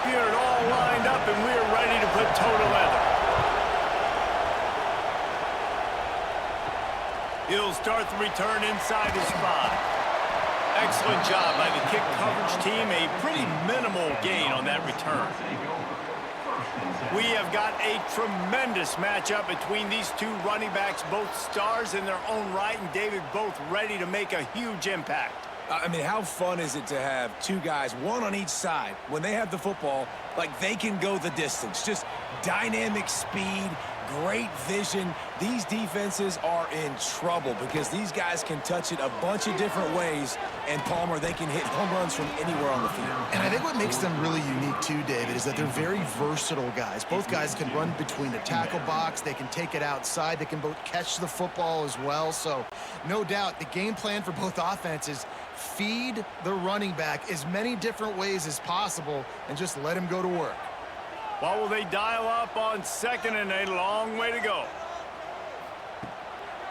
unit all lined up, and we're ready to put toe to leather. He'll start the return inside his 5. Excellent job by the kick coverage team. A pretty minimal gain on that return. We have got a tremendous matchup between these two running backs, both stars in their own right, and David, both ready to make a huge impact. I mean, how fun is it to have two guys, one on each side, when they have the football, like they can go the distance. Just dynamic speed, great vision. These defenses are in trouble because these guys can touch it a bunch of different ways, and Palmer, they can hit home runs from anywhere on the field. And I think what makes them really unique too, David, is that they're very versatile guys. Both guys can run between the tackle box. They can take it outside. They can both catch the football as well. So no doubt the game plan for both offenses, feed the running back as many different ways as possible and just let him go to work. What will they dial up on 2nd and a long way to go?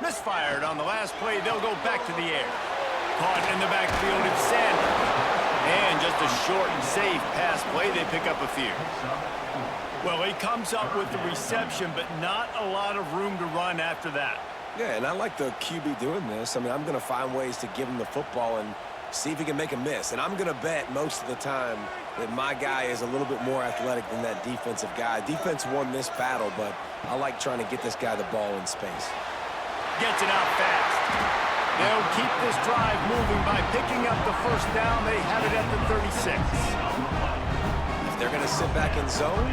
Misfired on the last play. They'll go back to the air. Caught in the backfield, it's Sanders. And just a short and safe pass play. They pick up a few. Well, he comes up with the reception, but not a lot of room to run after that. Yeah, and I like the QB doing this. I mean, I'm going to find ways to give him the football and see if he can make a miss. And I'm going to bet most of the time that my guy is a little bit more athletic than that defensive guy. Defense won this battle, but I like trying to get this guy the ball in space. Gets it out fast. They'll keep this drive moving by picking up the first down. They have it at the 36. If they're going to sit back in zone,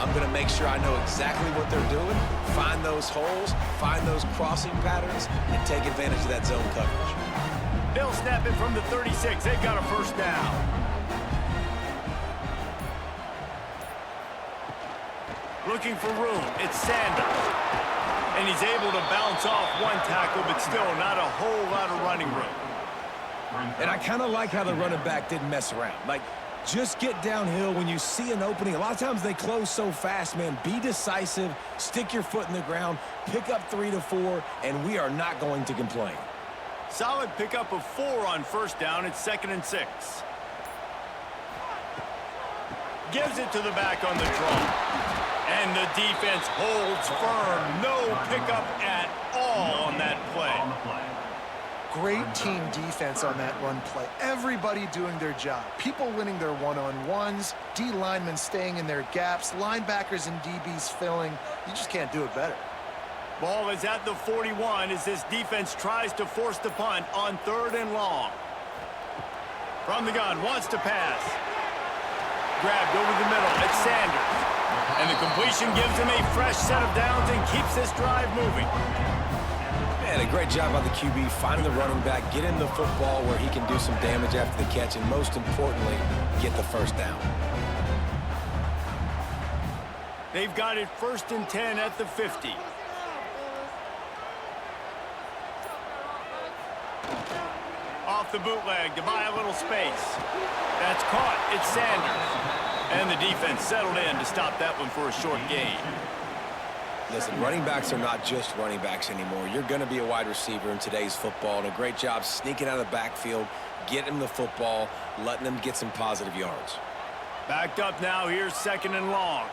I'm going to make sure I know exactly what they're doing, find those holes, find those crossing patterns, and take advantage of that zone coverage. They'll snap it from the 36. They've got a first down. Looking for room. It's Sanders. And he's able to bounce off one tackle, but still not a whole lot of running room. And I kind of like how the running back didn't mess around. Like, just get downhill when you see an opening. A lot of times they close so fast, man. Be decisive, stick your foot in the ground, pick up 3 to 4, and we are not going to complain. Solid pickup of 4 on first down. It's 2nd and 6. Gives it to the back on the draw. And the defense holds firm. No pickup at all on that play. Great team defense on that run play. Everybody doing their job. People winning their one-on-ones, D linemen staying in their gaps, linebackers and DBs filling. You just can't do it better. Ball is at the 41 as this defense tries to force the punt on 3rd and long. From the gun, wants to pass. Grabbed over the middle. It's Sanders. And the completion gives him a fresh set of downs and keeps this drive moving. Man, a great job by the QB finding the running back, get him the football where he can do some damage after the catch, and most importantly, get the first down. They've got it 1st and 10 at the 50. Off the bootleg to buy a little space. That's caught. It's Sanders. And the defense settled in to stop that one for a short gain. Listen, running backs are not just running backs anymore. You're going to be a wide receiver in today's football, and a great job sneaking out of the backfield, getting them the football, letting them get some positive yards. Backed up now. Here's 2nd and long.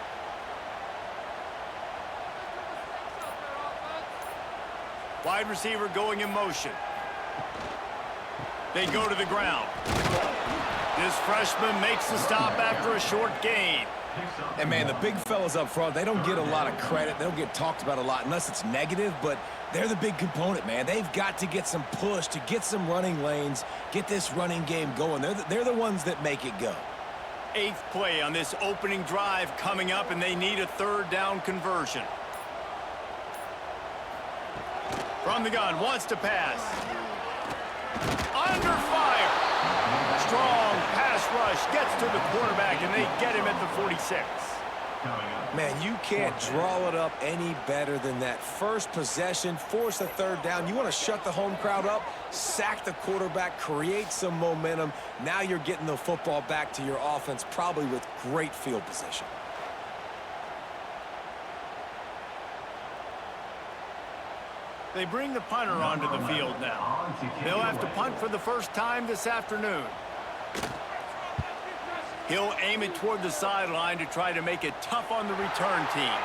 Wide receiver going in motion. They go to the ground. This freshman makes the stop after a short gain. And, man, the big fellas up front, they don't get a lot of credit. They don't get talked about a lot unless it's negative, but they're the big component, man. They've got to get some push, to get some running lanes, get this running game going. They're the ones that make it go. 8th play on this opening drive coming up, and they need a 3rd down conversion. From the gun, wants to pass. Under fire. Strong pass rush, gets to the quarterback, and they get him at the 46. Man, you can't draw it up any better than that. First possession, force a 3rd down. You want to shut the home crowd up, sack the quarterback, create some momentum. Now you're getting the football back to your offense, probably with great field position. They bring the punter onto the field now. They'll have to punt for the first time this afternoon. He'll aim it toward the sideline to try to make it tough on the return team.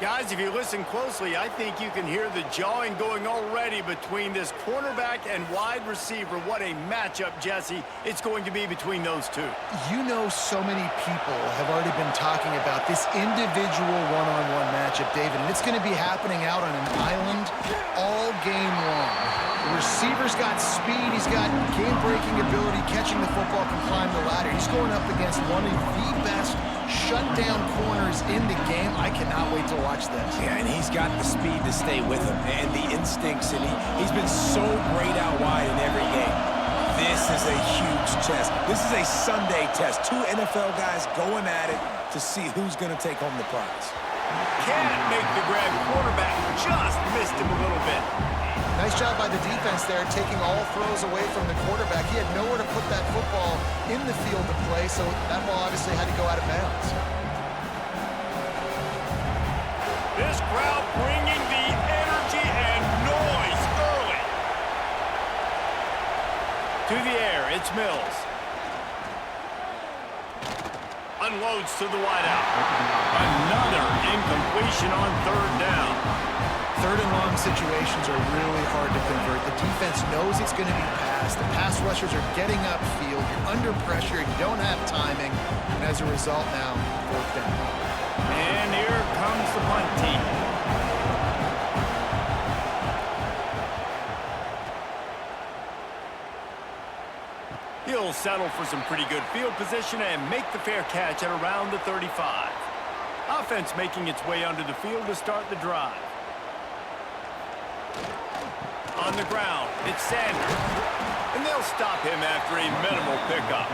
Guys, if you listen closely, I think you can hear the jawing going already between this cornerback and wide receiver. What a matchup, Jesse, it's going to be between those two. You know, so many people have already been talking about this individual one-on-one matchup, David, and it's going to be happening out on an island all game long. The receiver's got speed, he's got game-breaking ability, catching the football, can climb the ladder. He's going up against one of the best shutdown corners in the game. I cannot wait to watch this. Yeah, and he's got the speed to stay with him and the instincts, and he's been so great out wide in every game. This is a huge test. This is a Sunday test. Two NFL guys going at it to see who's going to take home the prize. Can't make the grab. Quarterback just missed him a little bit. Nice job by the defense there, taking all throws away from the quarterback. He had nowhere to put that football in the field to play, so that ball obviously had to go out of bounds. This crowd bringing the energy and noise early. To the air, it's Mills. Unloads to the wideout. Another incompletion on third down. Third and long situations are really hard to convert. The defense knows it's going to be passed. The pass rushers are getting upfield. You're under pressure. You don't have timing. And as a result now, fourth down. And here comes the punt team. He'll settle for some pretty good field position and make the fair catch at around the 35. Offense making its way under the field to start the drive. On the ground, it's Sanders. And they'll stop him after a minimal pickup.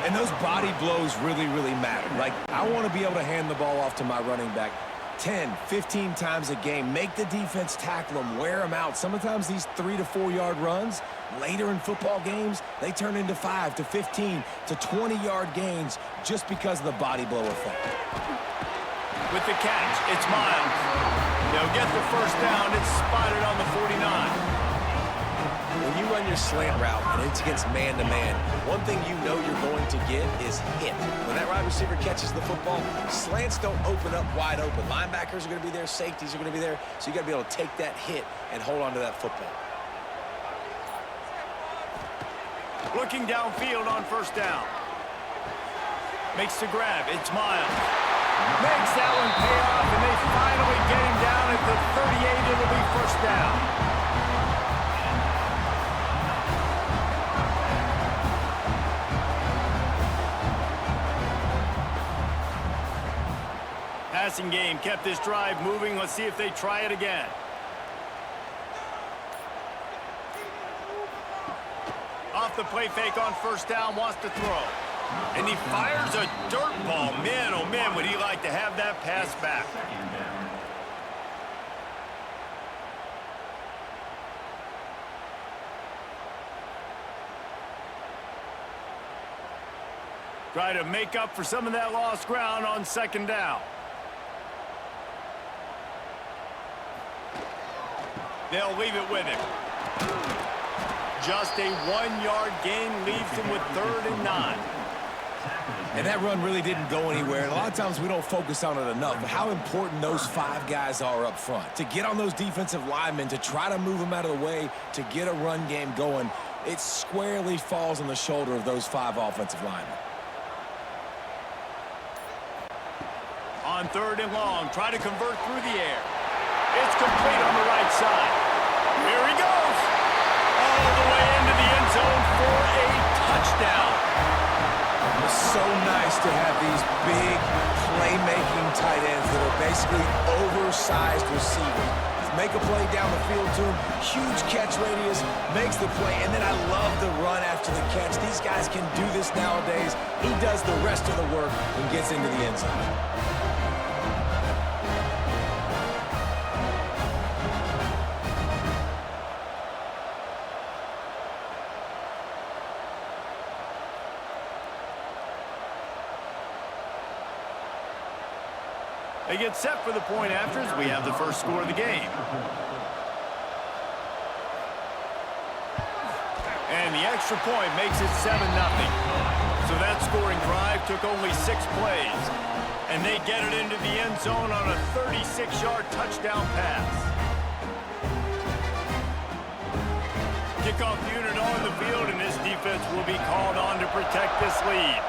And those body blows really, really matter. Like, I want to be able to hand the ball off to my running back 10, 15 times a game. Make the defense tackle them, wear them out. Sometimes these 3 to 4 yard runs, later in football games, they turn into 5 to 15 to 20 yard gains just because of the body blow effect. With the catch, it's Miles. They'll get the first down. It's spotted on the 49. When you run your slant route and it's against man-to-man, one thing you know you're going to get is hit. When that wide receiver catches the football, slants don't open up wide open. Linebackers are going to be there, safeties are going to be there, so you got to be able to take that hit and hold on to that football. Looking downfield on first down. Makes the grab. It's Miles. Makes that one pay off, and they finally get him down at the 38. It'll be first down. Passing game kept this drive moving. Let's see if they try it again. Off the play fake on first down, wants to throw. And he fires a dirt ball. Man, oh man, would he like to have that pass back. Try to make up for some of that lost ground on second down. They'll leave it with him. Just a 1 yard gain leaves him with 3rd and 9. And that run really didn't go anywhere. And a lot of times we don't focus on it enough, but how important those 5 guys are up front. To get on those defensive linemen, to try to move them out of the way, to get a run game going, it squarely falls on the shoulder of those 5 offensive linemen. On 3rd and long, try to convert through the air. It's complete on the right side. Here he goes. All the way into the end zone for a touchdown. It's so nice to have these big playmaking tight ends that are basically oversized receivers. Make a play down the field to him, huge catch radius, makes the play, and then I love the run after the catch. These guys can do this nowadays. He does the rest of the work and gets into the end zone. They get set for the point after as we have the first score of the game. And the extra point makes it 7-0. So that scoring drive took only 6 plays. And they get it into the end zone on a 36-yard touchdown pass. Kickoff unit on the field, and this defense will be called on to protect this lead.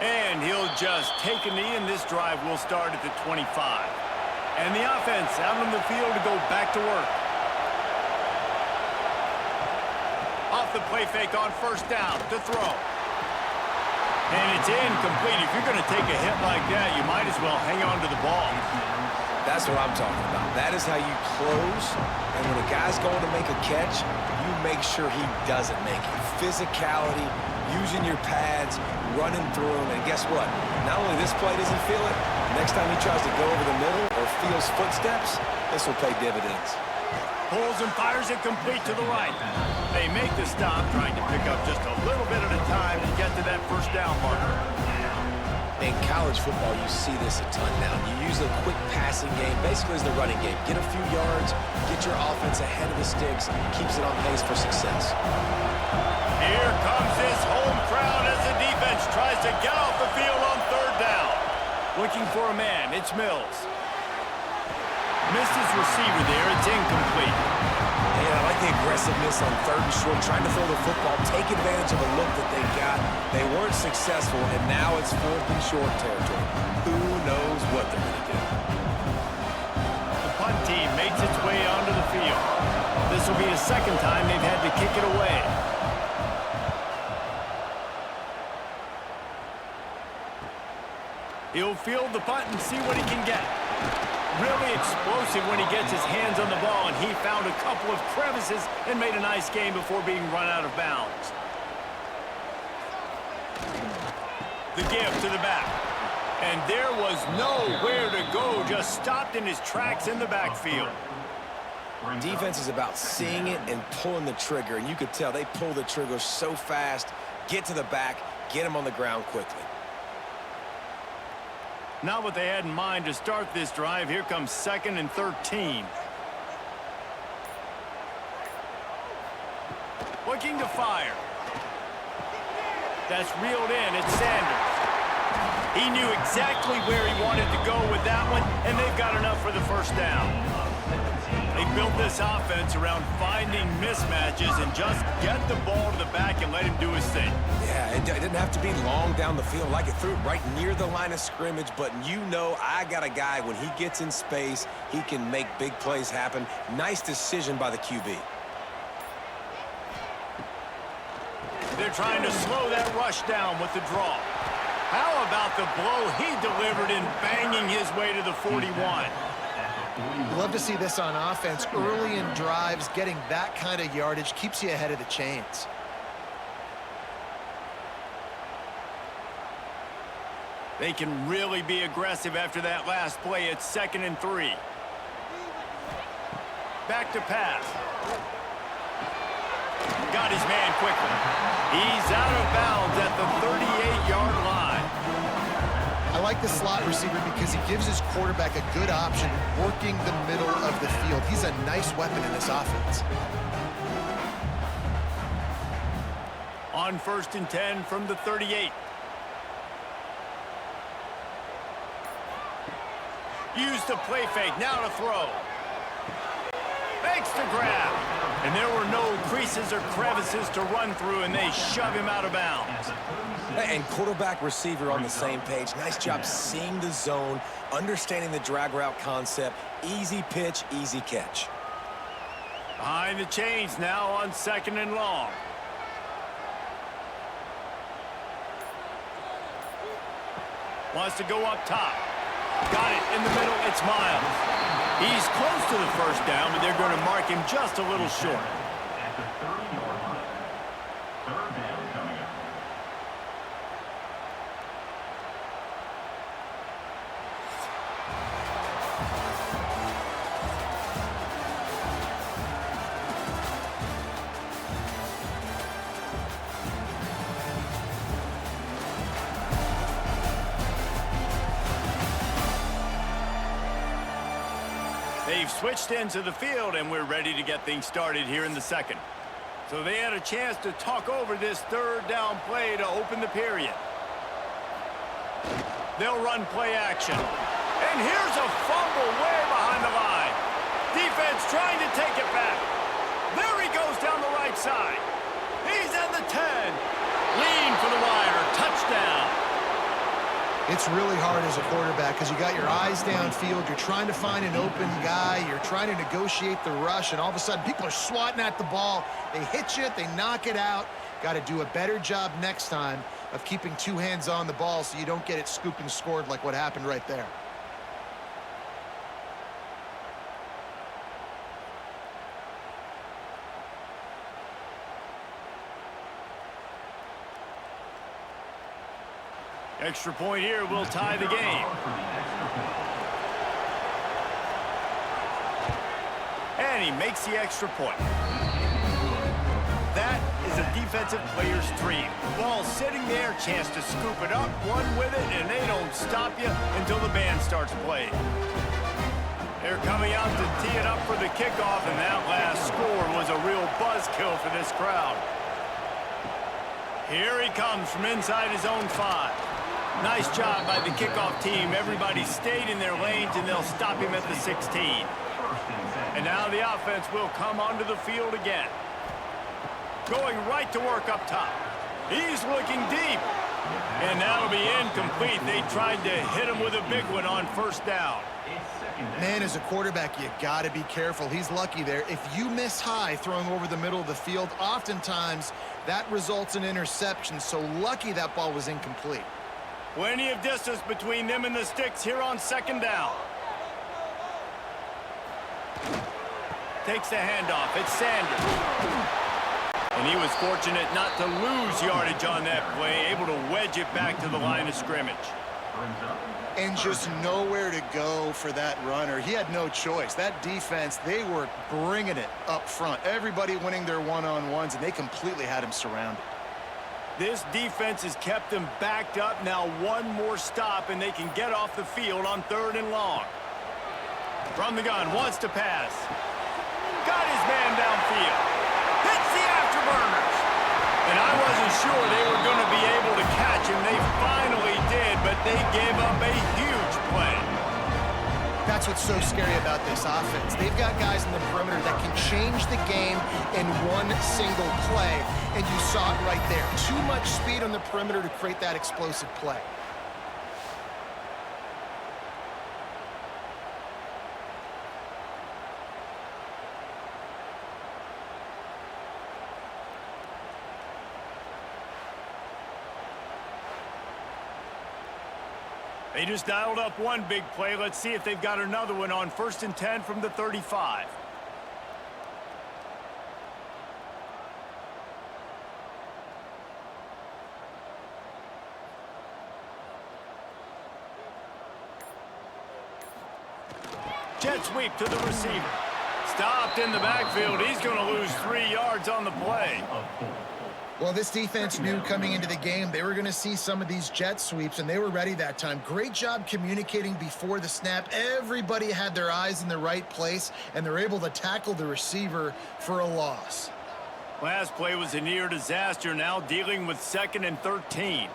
And he'll just take a knee, and this drive will start at the 25. And the offense out on the field to go back to work. Off the play fake on first down to throw. And it's incomplete. If you're going to take a hit like that, you might as well hang on to the ball. That's what I'm talking about. That is how you close. And when a guy's going to make a catch, you make sure he doesn't make it. Physicality, using your pads, running through them. And guess what? Not only this play does he feel it, next time he tries to go over the middle or feels footsteps, this will pay dividends. Pulls and fires it complete to the right. They make the stop, trying to pick up just a little bit at a time to get to that first down marker. In college football, you see this a ton now. You use a quick passing game, basically as the running game. Get a few yards, get your offense ahead of the sticks, keeps it on pace for success. Here comes his home crowd as the defense tries to get off the field on third down. Looking for a man, it's Mills. Missed his receiver there, it's incomplete. And I like the aggressiveness on third and short, trying to throw the football, take advantage of a look that they got. They weren't successful, and now it's fourth and short territory. Who knows what they're going to do? The punt team makes its way onto the field. This will be the second time they've had to kick it away. He'll field the punt and see what he can get. Really explosive when he gets his hands on the ball, and he found a couple of crevices and made a nice game before being run out of bounds. The give to the back. And there was nowhere to go, just stopped in his tracks in the backfield. Defense is about seeing it and pulling the trigger, and you could tell they pull the trigger so fast, get to the back, get him on the ground quickly. Not what they had in mind to start this drive. Here comes 2nd and 13. Looking to fire. That's reeled in. It's Sanders. He knew exactly where he wanted to go with that one, and they've got enough for the first down. They built this offense around finding mismatches and just get the ball to the back and let him do his thing. Yeah, it didn't have to be long down the field. Like it threw it right near the line of scrimmage, but you know I got a guy, when he gets in space, he can make big plays happen. Nice decision by the QB. They're trying to slow that rush down with the draw. How about the blow he delivered in banging his way to the 41? Love to see this on offense. Early in drives, getting that kind of yardage keeps you ahead of the chains. They can really be aggressive after that last play. It's 2nd and 3. Back to pass. Got his man quickly. He's out of bounds at the 38-yard line. I like the slot receiver because he gives his quarterback a good option working the middle of the field. He's a nice weapon in this offense. On 1st and 10 from the 38. Use the play fake, now to throw. Makes the grab. And there were no creases or crevices to run through, and they shove him out of bounds. And quarterback receiver on the same page. Nice job seeing the zone, understanding the drag route concept. Easy pitch, easy catch. Behind the chains now on 2nd and long. Wants to go up top. Got it in the middle. It's Miles. He's close to the first down, but they're going to mark him just a little short. They We've switched into the field, and we're ready to get things started here in the second. So they had a chance to talk over this third down play to open the period. They'll run play action. And here's a fumble way behind the line. Defense trying to take it back. There he goes down the right side. He's at the 10. Lean for the wire. Touchdown. It's really hard as a quarterback because you got your eyes downfield. You're trying to find an open guy. You're trying to negotiate the rush, and all of a sudden people are swatting at the ball. They hit you. They knock it out. Got to do a better job next time of keeping two hands on the ball so you don't get it scooped and scored like what happened right there. Extra point here will tie the game. And he makes the extra point. That is a defensive player's dream. Ball sitting there, chance to scoop it up, run with it, and they don't stop you until the band starts playing. They're coming out to tee it up for the kickoff, and that last score was a real buzzkill for this crowd. Here he comes from inside his own 5. Nice job by the kickoff team. Everybody stayed in their lanes, and they'll stop him at the 16. And now the offense will come onto the field again. Going right to work up top. He's looking deep. And that'll be incomplete. They tried to hit him with a big one on first down. Man, as a quarterback, you got to be careful. He's lucky there. If you miss high throwing over the middle of the field, oftentimes that results in interception. So lucky that ball was incomplete. Plenty of distance between them and the sticks here on second down. Takes the handoff. It's Sanders. And he was fortunate not to lose yardage on that play, able to wedge it back to the line of scrimmage. And just nowhere to go for that runner. He had no choice. That defense, they were bringing it up front. Everybody winning their one-on-ones, and they completely had him surrounded. This defense has kept them backed up. Now one more stop, and they can get off the field on 3rd and long. From the gun, wants to pass. Got his man downfield. Hits the afterburners. And I wasn't sure they were going to be able to catch him. They finally did, but they gave up a huge play. That's what's so scary about this offense. They've got guys in the perimeter that can change the game in one single play, and you saw it right there. Too much speed on the perimeter to create that explosive play. They just dialed up one big play. Let's see if they've got another one on 1st and 10 from the 35. Jet sweep to the receiver. Stopped in the backfield. He's going to lose 3 yards on the play. Well, this defense knew coming into the game they were going to see some of these jet sweeps, and they were ready that time. Great job communicating before the snap. Everybody had their eyes in the right place, and they're able to tackle the receiver for a loss. Last play was a near disaster, now dealing with 2nd and 13.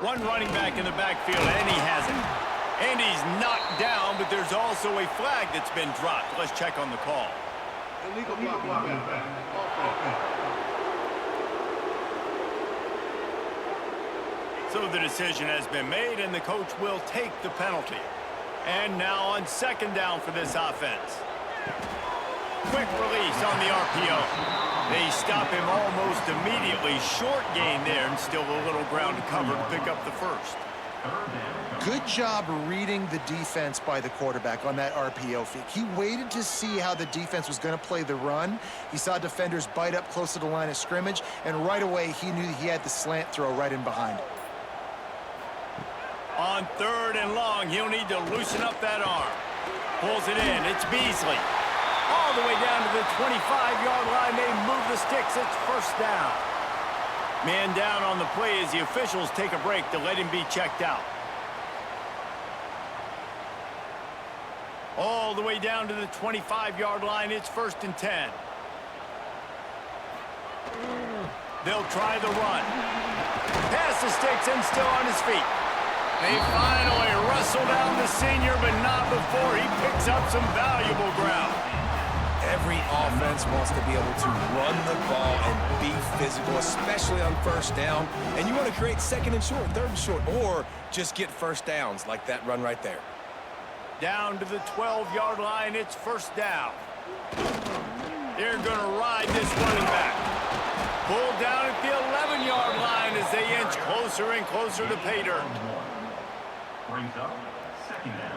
One running back in the backfield, and he has it. And he's knocked down, but there's also a flag that's been dropped. Let's check on the call. Illegal block. So the decision has been made, and the coach will take the penalty. And now on 2nd down for this offense. Quick release on the RPO. They stop him almost immediately. Short gain there, and still a little ground to cover to pick up the first. Good job reading the defense by the quarterback on that RPO feed. He waited to see how the defense was going to play the run. He saw defenders bite up close to the line of scrimmage, and right away he knew he had the slant throw right in behind him. On 3rd and long, he'll need to loosen up that arm. Pulls it in. It's Beasley. All the way down to the 25-yard line. They move the sticks. It's 1st down. Man down on the play as the officials take a break to let him be checked out. All the way down to the 25-yard line. It's 1st and 10. They'll try the run. Pass the sticks and still on his feet. They finally wrestle down the senior, but not before he picks up some valuable ground. Every offense wants to be able to run the ball and be physical, especially on 1st down. And you want to create 2nd and short, 3rd and short, or just get 1st downs like that run right there. Down to the 12-yard line, it's 1st down. They're going to ride this running back. Pulled down at the 11-yard line as they inch closer and closer to pay dirt. Brings up 2nd down.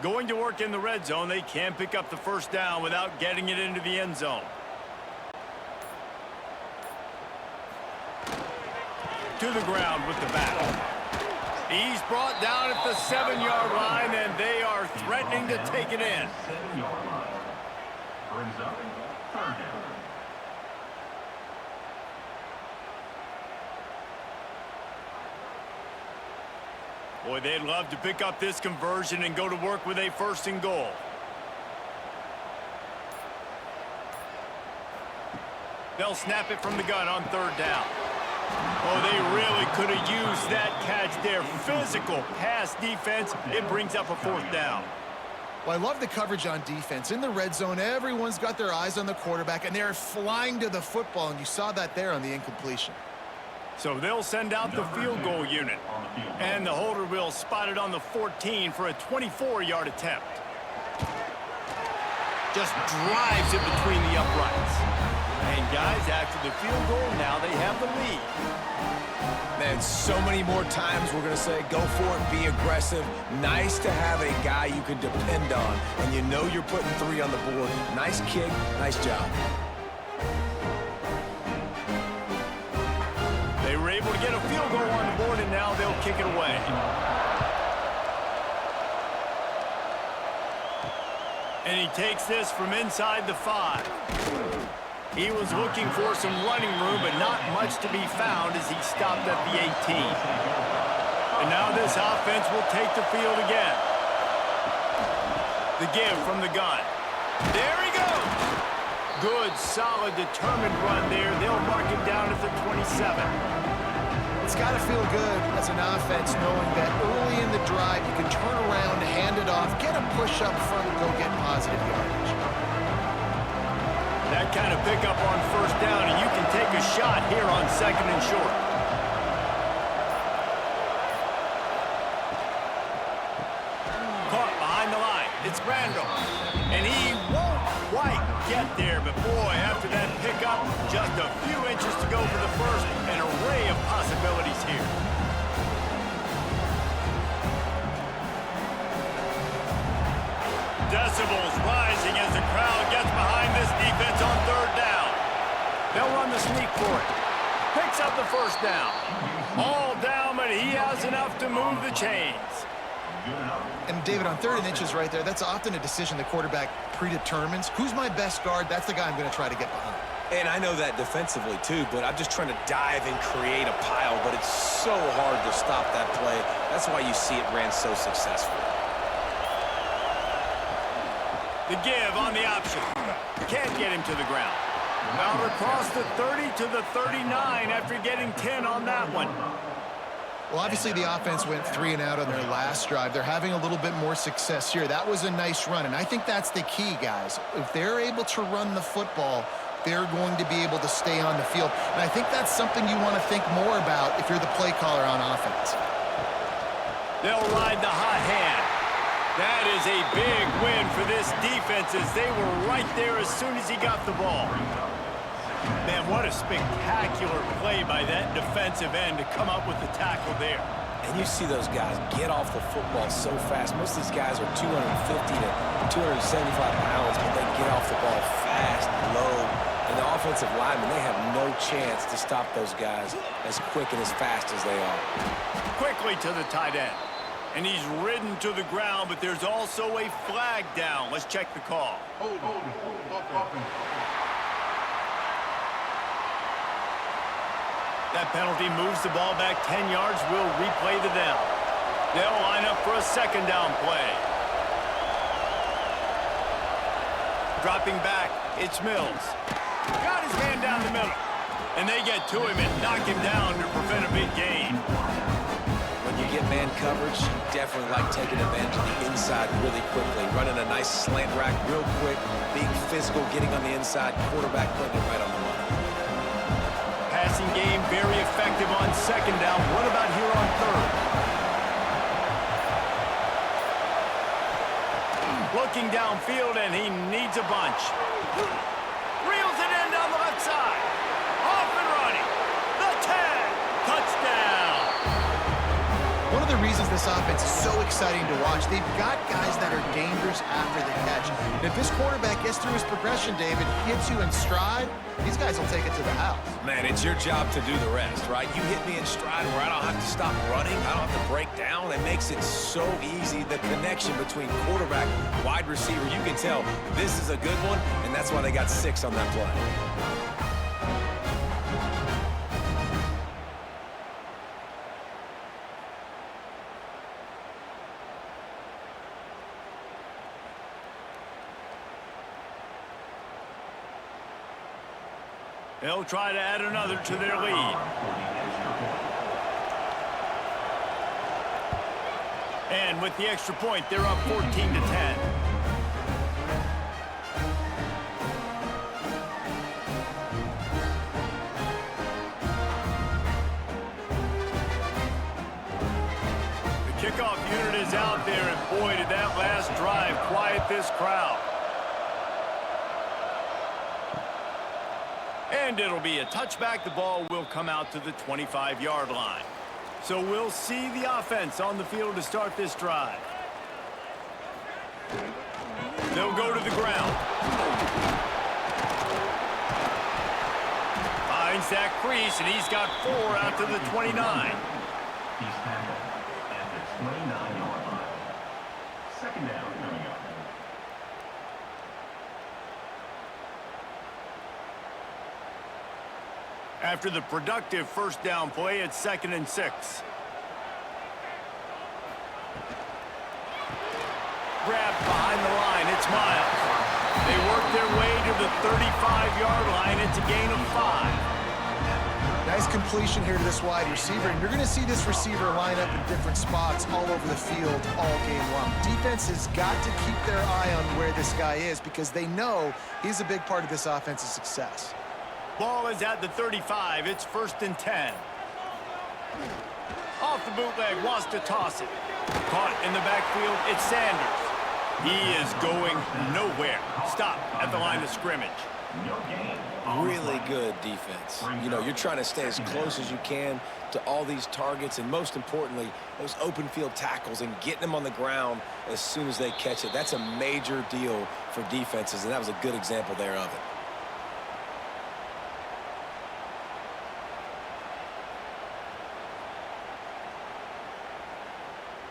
Going to work in the red zone, they can pick up the 1st down without getting it into the end zone. To the ground with the bat. He's brought down at the 7-yard line, and they are threatening to take it in. 7-yard line. Brings up 3rd down. Boy, they'd love to pick up this conversion and go to work with a 1st and goal. They'll snap it from the gun on 3rd down. Oh, they really could have used that catch there. Physical pass defense. It brings up a 4th down. Well, I love the coverage on defense. In the red zone, everyone's got their eyes on the quarterback, and they're flying to the football, and you saw that there on the incompletion. So they'll send out the field goal unit. And the holder will spot it on the 14 for a 24-yard attempt. Just drives it between the uprights. And guys, after the field goal, now they have the lead. Man, so many more times we're going to say, go for it, be aggressive. Nice to have a guy you can depend on, and you know you're putting 3 on the board. Nice kick, nice job. They were able to get a field goal on the board, and now they'll kick it away. And he takes this from inside the 5. He was looking for some running room, but not much to be found as he stopped at the 18. And now this offense will take the field again. The give from the gun. There he goes. Good, solid, determined run there. They'll mark him down at the 27. It's got to feel good as an offense knowing that early in the drive you can turn around, hand it off, get a push up front, and go get positive yardage. That kind of pickup on 1st down, and you can take a shot here on 2nd and short. Caught behind the line. It's Randall. And he won't quite get there, but boy, after that pickup, just a few inches to go for the 1st. An array of possibilities here. Decibels rising as the crowd gets behind this defense on 3rd down. They'll run the sneak for it. Picks up the 1st down. All down, but he has enough to move the chains. And David, on 3rd and inches right there, that's often a decision the quarterback predetermines. Who's my best guard? That's the guy I'm going to try to get behind. And I know that defensively, too, but I'm just trying to dive and create a pile, but it's so hard to stop that play. That's why you see it ran so successful. The give on the option. Can't get him to the ground. Out across the 30 to the 39 after getting 10 on that one. Well, obviously the offense went 3 and out on their last drive. They're having a little bit more success here. That was a nice run, and I think that's the key, guys. If they're able to run the football, they're going to be able to stay on the field. And I think that's something you want to think more about if you're the play caller on offense. They'll ride the hot hand. That is a big win for this defense as they were right there as soon as he got the ball. Man, what a spectacular play by that defensive end to come up with the tackle there. And you see those guys get off the football so fast. Most of these guys are 250 to 275 pounds, but they get off the ball fast, low. And the offensive linemen, they have no chance to stop those guys as quick and as fast as they are. Quickly to the tight end. And he's ridden to the ground, but there's also a flag down. Let's check the call. That penalty moves the ball back 10 yards. We'll replay the down. They'll line up for a second down play. Dropping back, it's Mills. Got his man down the middle. And they get to him and knock him down to prevent a big gain. When you get man coverage, you definitely like taking advantage of the inside really quickly. Running a nice slant rack real quick, being physical, getting on the inside, quarterback putting it right on the money. Passing game very effective on second down. What about here on third? Looking downfield, and he needs a bunch. Reels it in down the left side. Off and running. The 10. Touchdown. One of the reasons this offense is so exciting to watch, they've got guys that are dangerous after the catch. And if this quarterback gets through his progression, David, gets you in stride, these guys will take it to the house. Man, it's your job to do the rest, right? You hit me in stride where I don't have to stop running. I don't have to break down. It makes it so easy. The connection between quarterback, wide receiver, you can tell this is a good one, and that's why they got 6 on that play. They'll try to add another to their lead. And with the extra point, they're up 14 to 10. The kickoff unit is out there, and boy, did that last drive quiet this crowd. And it'll be a touchback. The ball will come out to the 25-yard line. So we'll see the offense on the field to start this drive. They'll go to the ground. Finds that crease, and he's got 4 out to the 29. He's tackled at the 29-yard line. Second down coming up. After the productive first down play, it's 2nd and 6. Grabbed behind the line, it's Miles. They work their way to the 35-yard line. It's a gain of 5. Nice completion here to this wide receiver, and you're going to see this receiver line up in different spots all over the field all game long. Defense has got to keep their eye on where this guy is because they know he's a big part of this offense's success. Ball is at the 35. It's 1st and 10. Off the bootleg, wants to toss it. Caught in the backfield, it's Sanders. He is going nowhere. Stop at the line of scrimmage. Really good defense. You know, you're trying to stay as close as you can to all these targets, and most importantly, those open field tackles and getting them on the ground as soon as they catch it. That's a major deal for defenses, and that was a good example there of it.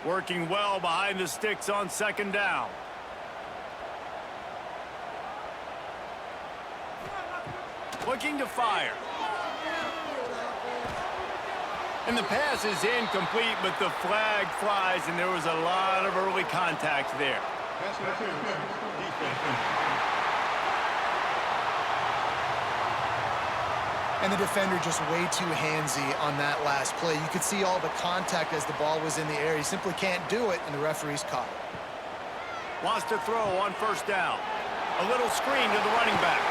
Working well behind the sticks on second down. Looking to fire. And the pass is incomplete, but the flag flies, and there was a lot of early contact there. And the defender just way too handsy on that last play. You could see all the contact as the ball was in the air. He simply can't do it, and the referee's caught it. Wants to throw on first down. A little screen to the running back.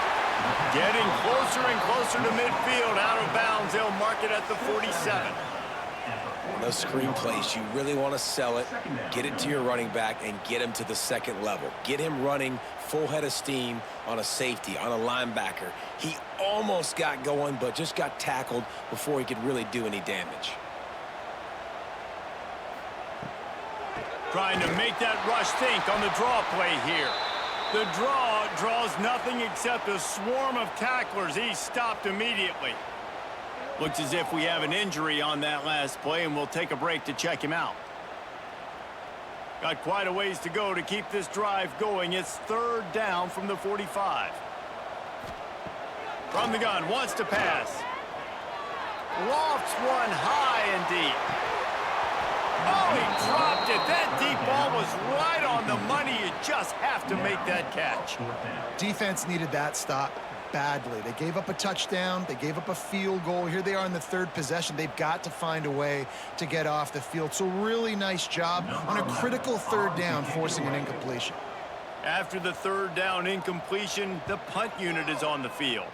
Getting closer and closer to midfield. Out of bounds. They'll mark it at the 47. Those screen plays, you really want to sell it, get it to your running back, and get him to the second level. Get him running full head of steam on a safety, on a linebacker. He almost got going, but just got tackled before he could really do any damage. Trying to make that rush think on the draw play here. The draw draws nothing except a swarm of tacklers. He's stopped immediately. Looks as if we have an injury on that last play, and we'll take a break to check him out. Got quite a ways to go to keep this drive going. It's 3rd down from the 45. From the gun, wants to pass. Lofts one high and deep. Oh, he dropped it. That deep ball was right on the money. You just have to make that catch. Defense needed that stop badly. They gave up a touchdown. They gave up a field goal. Here they are in the third possession. They've got to find a way to get off the field. So really nice job on a critical third down, forcing an incompletion. After the third down incompletion, the punt unit is on the field.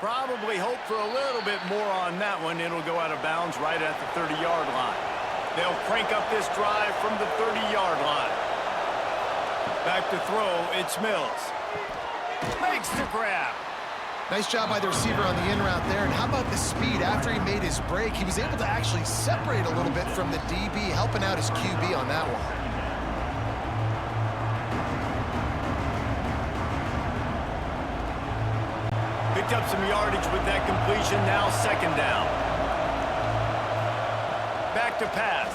Probably hope for a little bit more on that one. It'll go out of bounds right at the 30-yard line. They'll crank up this drive from the 30-yard line. Back to throw, it's Mills. Makes the grab. Nice job by the receiver on the in route there. And how about the speed? After he made his break, he was able to actually separate a little bit from the DB, helping out his QB on that one. Picked up some yardage with that completion. Now second down. Back to pass.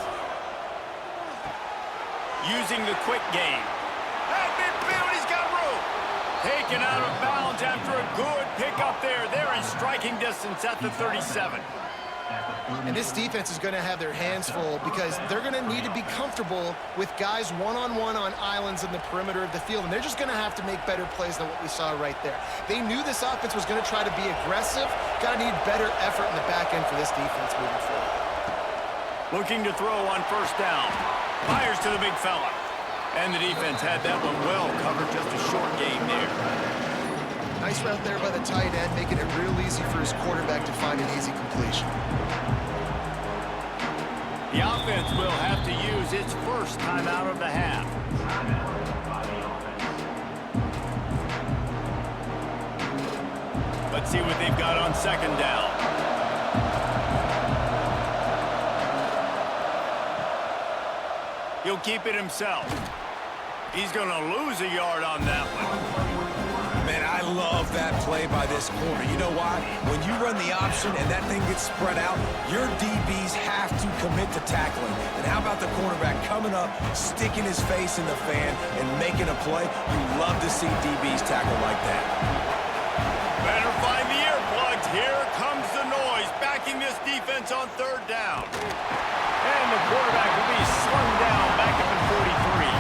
Using the quick game. That midfield, he's got room. Taken out of bounds after a good pickup there. They're in striking distance at the 37. And this defense is going to have their hands full because they're going to need to be comfortable with guys one-on-one on islands in the perimeter of the field. And they're just going to have to make better plays than what we saw right there. They knew this offense was going to try to be aggressive. Got to need better effort in the back end for this defense moving forward. Looking to throw on first down. Fires to the big fella. And the defense had that one well covered. Just a short game there. Nice route there by the tight end, making it real easy for his quarterback to find an easy completion. The offense will have to use its first timeout of the half. Let's see what they've got on second down. He'll keep it himself. He's going to lose a yard on that one. Man, I love that play by this corner. You know why? When you run the option and that thing gets spread out, your DBs have to commit to tackling. And how about the cornerback coming up, sticking his face in the fan, and making a play? You love to see DBs tackle like that. Better find the earplugs. Here comes the noise, backing this defense on third down. And the quarterback will be slung down back up at 43.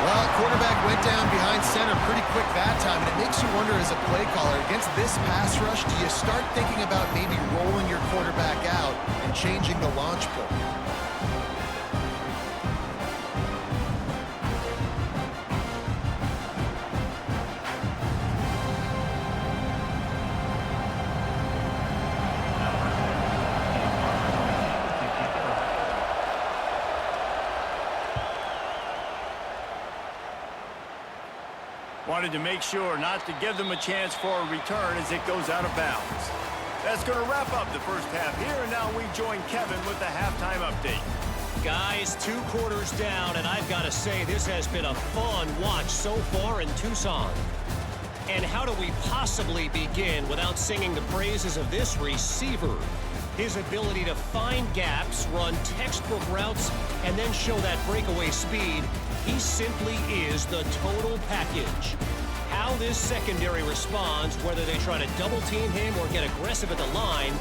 Well, quarterback went down behind center pretty quick that time, and it makes you wonder as a play caller, against this pass rush, do you start thinking about maybe rolling your quarterback out and changing the launch point? Wanted to make sure not to give them a chance for a return as it goes out of bounds. That's going to wrap up the first half here, and now we join Kevin with the halftime update. Guys, 2 quarters down, and I've got to say this has been a fun watch so far in Tucson. And how do we possibly begin without singing the praises of this receiver? His ability to find gaps, run textbook routes, and then show that breakaway speed. He simply is the total package. How this secondary responds, whether they try to double team him or get aggressive at the line,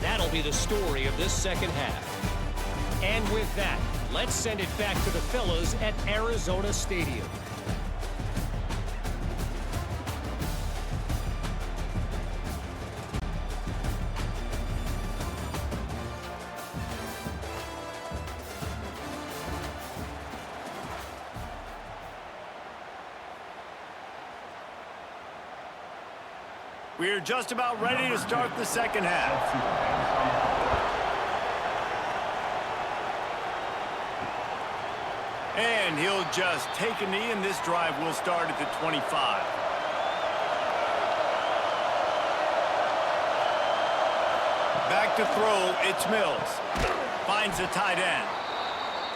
that'll be the story of this second half. And with that, let's send it back to the fellas at Arizona Stadium. We're just about ready to start the second half. And he'll just take a knee, and this drive will start at the 25. Back to throw, it's Mills. Finds the tight end.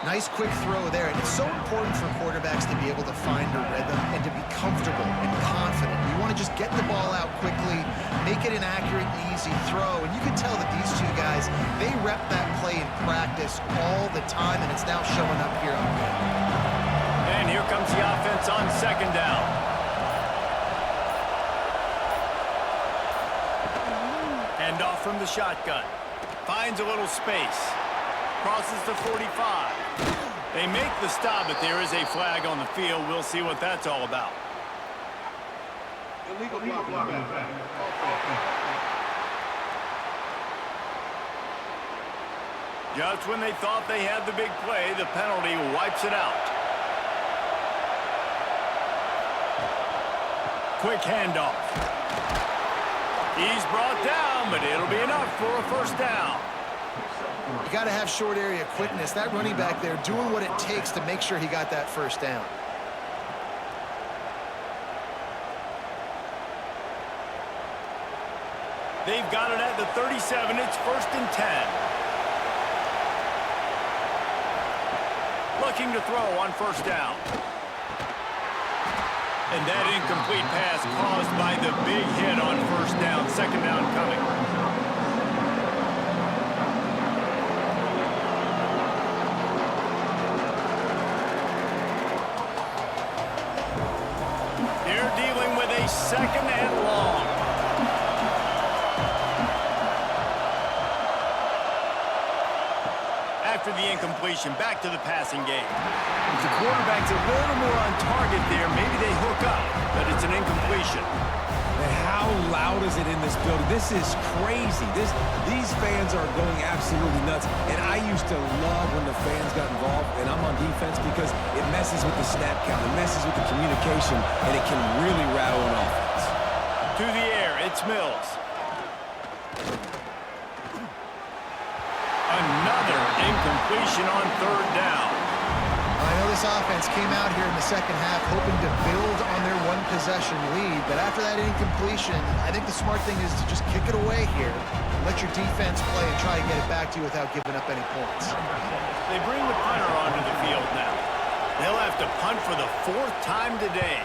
Nice quick throw there, and it's so important for quarterbacks to be able to find a rhythm and to be comfortable and confident. You want to just get the ball out quickly, make it an accurate and easy throw, and you can tell that these two guys, they rep that play in practice all the time, and it's now showing up here on film. And here comes the offense on second down. Handoff from the shotgun. Finds a little space. Crosses the 45. They make the stop, but there is a flag on the field. We'll see what that's all about. Illegal block back. Just when they thought they had the big play, the penalty wipes it out. Quick handoff. He's brought down, but it'll be enough for a first down. You got to have short area quickness. That running back there doing what it takes to make sure he got that first down. They've got it at the 37. It's 1st and 10. Looking to throw on first down. And that incomplete pass caused by the big hit on first down. 2nd down coming. They're dealing with a 2nd and long. After the incompletion, back to the passing game. If the quarterback's a little more on target there, maybe they hook up, but it's an incompletion. And how loud is it in this building? This is crazy. These fans are going absolutely nuts. And I used to love when the fans got involved, and I'm on defense because it messes with the snap count, it messes with the communication, and it can really rattle an offense. To the air, it's Mills. Another incompletion on 3rd down. I know this offense came out here in the second half hoping to build on their one-possession lead, but after that incompletion, I think the smart thing is to just kick it away here and let your defense play and try to get it back to you without giving up any points. They bring the punter onto the field now. They'll have to punt for the 4th time today.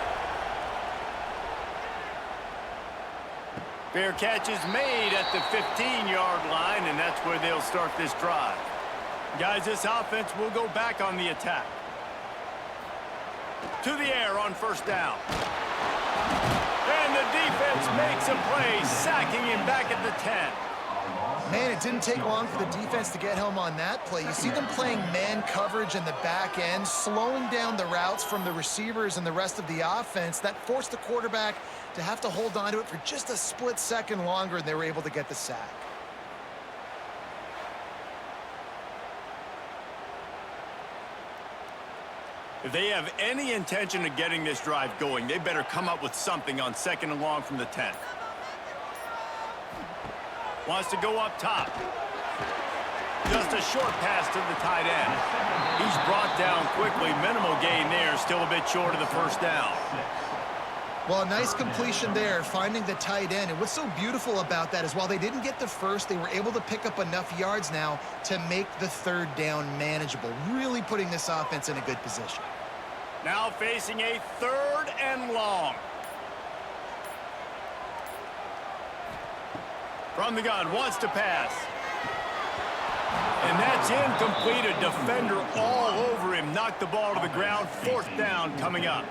Fair catch is made at the 15-yard line, and that's where they'll start this drive. Guys, this offense will go back on the attack. To the air on first down. And the defense makes a play, sacking him back at the 10. Man, it didn't take long for the defense to get home on that play. You see them playing man coverage in the back end, slowing down the routes from the receivers and the rest of the offense. That forced the quarterback to have to hold on to it for just a split second longer, and they were able to get the sack. If they have any intention of getting this drive going, they better come up with something on 2nd and long from the 10. Wants to go up top. Just a short pass to the tight end. He's brought down quickly. Minimal gain there. Still a bit short of the first down. Well, a nice completion there, finding the tight end. And what's so beautiful about that is while they didn't get the first, they were able to pick up enough yards now to make the 3rd down manageable, really putting this offense in a good position. Now facing a 3rd and long. From the gun, wants to pass. And that's incomplete. A defender all over him. Knocked the ball to the ground. 4th down coming up.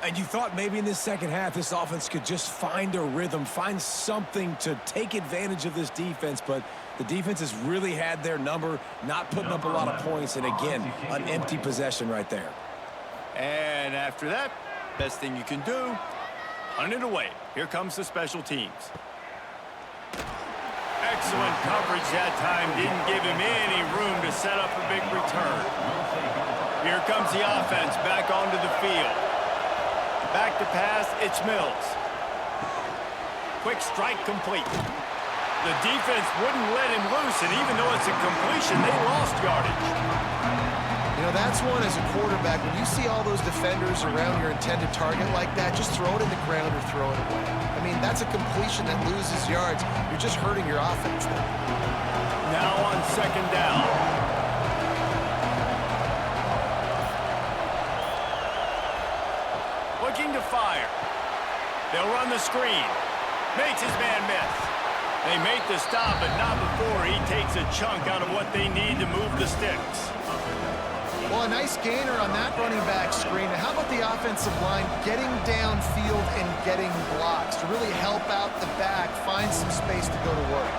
And you thought maybe in this second half this offense could just find a rhythm, find something to take advantage of this defense, but the defense has really had their number, not putting up a lot of points, and again, an empty possession right there. And after that, best thing you can do, punt it away. Here comes the special teams. Excellent coverage that time. Didn't give him any room to set up a big return. Here comes the offense back onto the field. Back to pass, it's Mills. Quick strike complete. The defense wouldn't let him loose, and even though it's a completion, they lost yardage. You know, that's one as a quarterback. When you see all those defenders around your intended target like that, just throw it in the ground or throw it away. I mean, that's a completion that loses yards. You're just hurting your offense there. Now on 2nd down. Looking to fire. They'll run the screen. Makes his man miss. They make the stop, but not before he takes a chunk out of what they need to move the sticks. Well, a nice gainer on that running back screen. How about the offensive line getting downfield and getting blocks to really help out the back, find some space to go to work?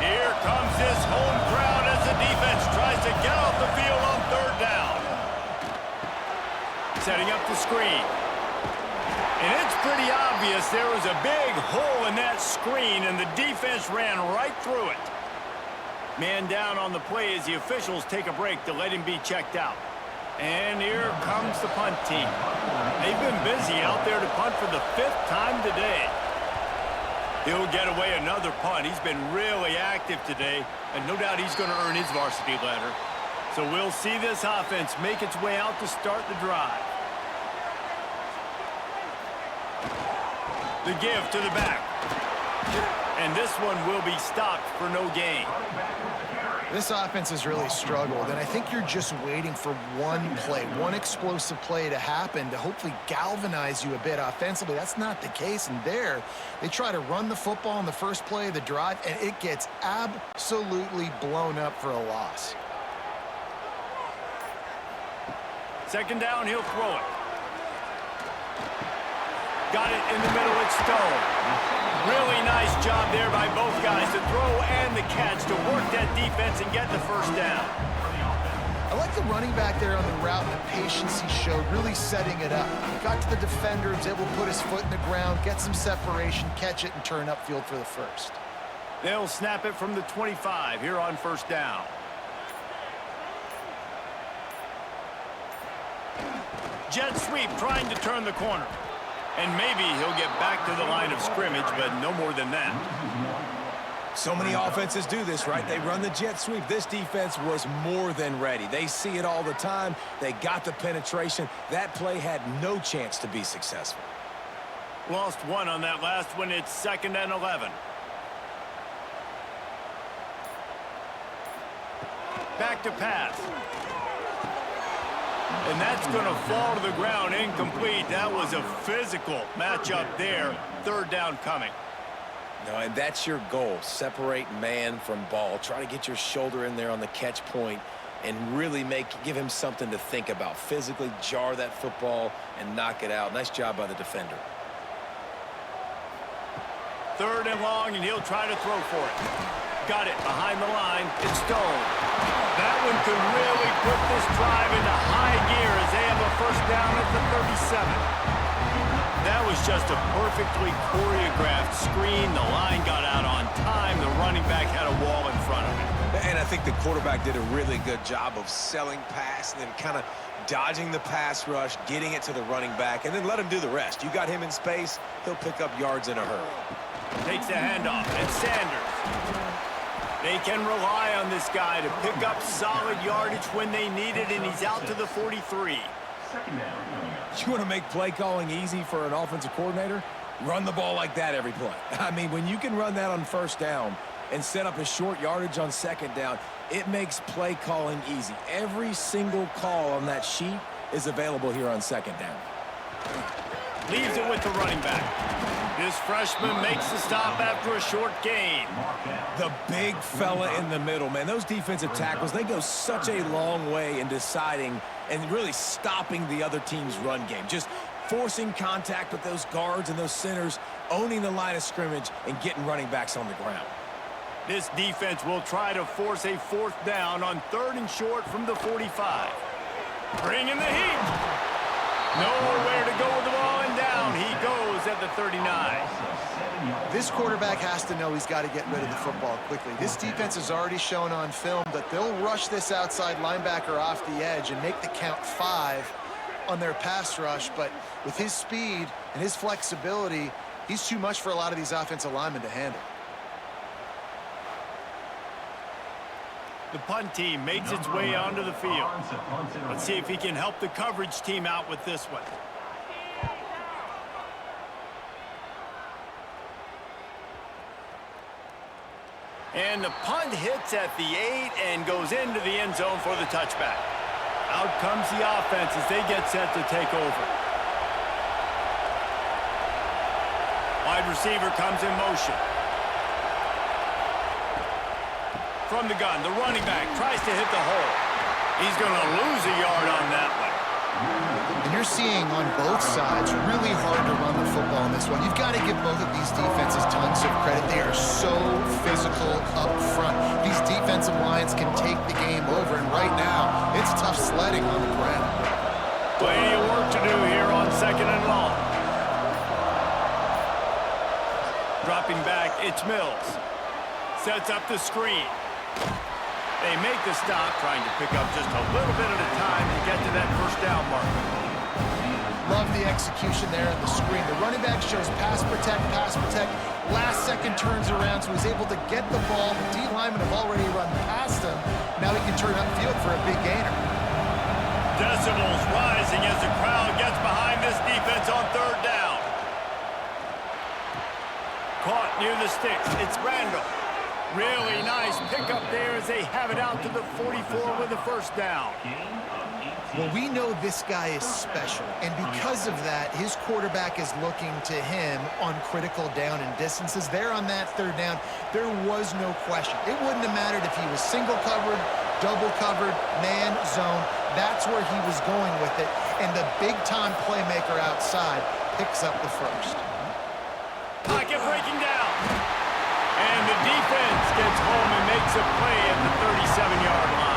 Here comes this home crowd as the defense tries to get off the field on third down. Setting up the screen. And it's pretty obvious there was a big hole in that screen, and the defense ran right through it. Man down on the play as the officials take a break to let him be checked out. And here comes the punt team. They've been busy out there to punt for the 5th time today. He'll get away another punt. He's been really active today, and no doubt he's going to earn his varsity letter. So we'll see this offense make its way out to start the drive. The give to the back. And this one will be stopped for no gain. This offense has really struggled, and I think you're just waiting for one play, one explosive play to happen to hopefully galvanize you a bit offensively. That's not the case, and there, they try to run the football on the first play of the drive, and it gets absolutely blown up for a loss. Second down, he'll throw it. Got it in the middle, it's Stone. Really nice job there by both guys to throw and the catch to work that defense and get the first down. I like the running back there on the route and the patience he showed, really setting it up. He got to the defender, was able to put his foot in the ground, get some separation, catch it, and turn upfield for the first. They'll snap it from the 25 here on first down. Jet sweep trying to turn the corner. And maybe he'll get back to the line of scrimmage, but no more than that. So many offenses do this, right? They run the jet sweep. This defense was more than ready. They see it all the time. They got the penetration. That play had no chance to be successful. Lost one on that last one. It's 2nd and 11. Back to pass. And that's going to fall to the ground incomplete. That was a physical matchup there. 3rd down coming. No, and that's your goal. Separate man from ball. Try to get your shoulder in there on the catch point and really give him something to think about. Physically jar that football and knock it out. Nice job by the defender. 3rd and long, and he'll try to throw for it. Got it behind the line. It's Stone. That one could really put this drive into high gear as they have a first down at the 37. That was just a perfectly choreographed screen. The line got out on time. The running back had a wall in front of him. And I think the quarterback did a really good job of selling pass and then kind of dodging the pass rush, getting it to the running back, and then let him do the rest. You got him in space, he'll pick up yards in a hurry. Takes the handoff, and Sanders. They can rely on this guy to pick up solid yardage when they need it, and he's out to the 43. You want to make play calling easy for an offensive coordinator? Run the ball like that every play. I mean, when you can run that on first down and set up a short yardage on second down, it makes play calling easy. Every single call on that sheet is available here on second down. Leaves it with the running back. This freshman makes the stop after a short gain. The big fella in the middle, man. Those defensive tackles, they go such a long way in deciding and really stopping the other team's run game. Just forcing contact with those guards and those centers, owning the line of scrimmage, and getting running backs on the ground. This defense will try to force a 4th down on 3rd and short from the 45. Bringing the heat. Nowhere to go with the ball, and down he goes at the 39. This quarterback has to know he's got to get rid of the football quickly. This defense has already shown on film that they'll rush this outside linebacker off the edge and make the count 5 on their pass rush, but with his speed and his flexibility, he's too much for a lot of these offensive linemen to handle. The punt team makes its way onto the field. Let's see if he can help the coverage team out with this one. And the punt hits at the 8 and goes into the end zone for the touchback. Out comes the offense as they get set to take over. Wide receiver comes in motion. From the gun, the running back tries to hit the hole. He's going to lose a yard on that one. And you're seeing on both sides really hard to run the football in this one. You've got to give both of these defenses tons of credit. They are so physical up front. These defensive lines can take the game over, and right now, it's tough sledding on the ground. Plenty of work to do here on 2nd and long. Dropping back, it's Mills. Sets up the screen. They make the stop, trying to pick up just a little bit at a time to get to that first down mark. Love the execution there in the screen. The running back shows pass protect, pass protect. Last second turns around, so he's able to get the ball. The D linemen have already run past him. Now he can turn upfield for a big gainer. Decibels rising as the crowd gets behind this defense on 3rd down. Caught near the sticks. It's Randall. Really nice pickup there as they have it out to the 44 with the first down. Well, we know this guy is special, and because of that, his quarterback is looking to him on critical down and distances. There on that 3rd down, there was no question. It wouldn't have mattered if he was single covered, double covered, man, zone. That's where he was going with it, and the big-time playmaker outside picks up the first. Pocket breaking down. And the defense gets home and makes a play at the 37-yard line.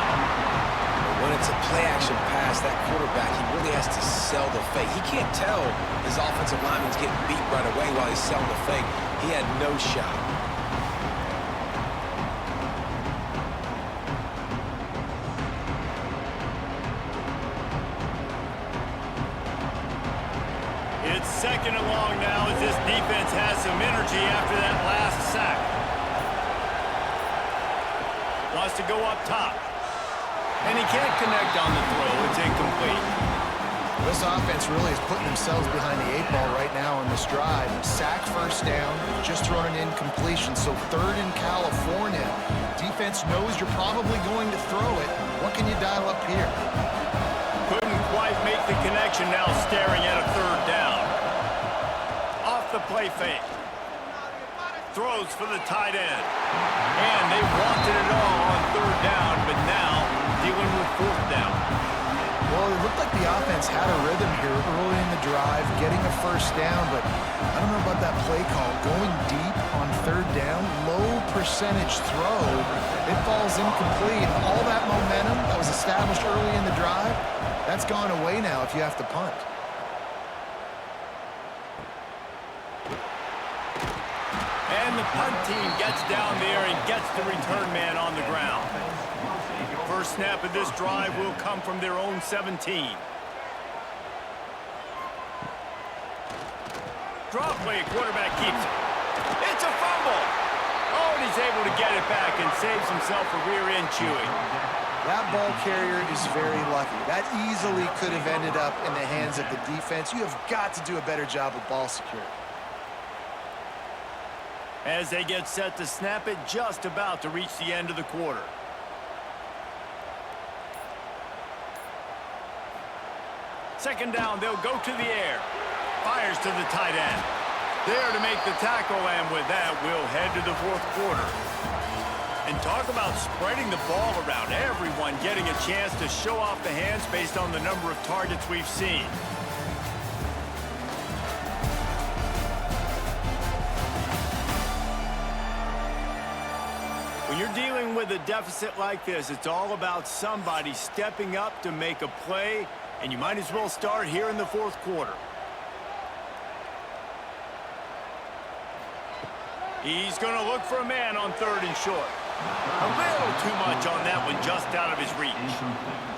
When it's a play-action pass, that quarterback, he really has to sell the fake. He can't tell his offensive lineman's getting beat right away while he's selling the fake. He had no shot. It's 2nd and long now as this defense has some energy after that last sack. Wants to go up top. And he can't connect on the throw. It's incomplete. This offense really is putting themselves behind the 8 ball right now on this drive. Sack, first down, just thrown an incompletion. So 3rd in California. Defense knows you're probably going to throw it. What can you dial up here? Couldn't quite make the connection, now staring at a 3rd down. Off the play fake. Throws for the tight end. And they wanted it all on 3rd down, but now dealing with 4th down. Well, it looked like the offense had a rhythm here early in the drive, getting a first down, but I don't know about that play call. Going deep on 3rd down, low percentage throw, it falls incomplete. And all that momentum that was established early in the drive, that's gone away now if you have to punt. And the punt team gets down there and gets the return man on the ground. First snap of this drive will come from their own 17. Draw play, quarterback keeps it. It's a fumble. Oh, and he's able to get it back and saves himself a rear end chewing. That ball carrier is very lucky. That easily could have ended up in the hands of the defense. You have got to do a better job with ball security. As they get set to snap it, just about to reach the end of the quarter. Second down, they'll go to the air. Fires to the tight end. There to make the tackle, and with that, we'll head to the 4th quarter. And talk about spreading the ball around. Everyone getting a chance to show off the hands based on the number of targets we've seen. When you're dealing with a deficit like this, it's all about somebody stepping up to make a play, and you might as well start here in the 4th quarter. He's going to look for a man on 3rd and short. A little too much on that one, just out of his reach.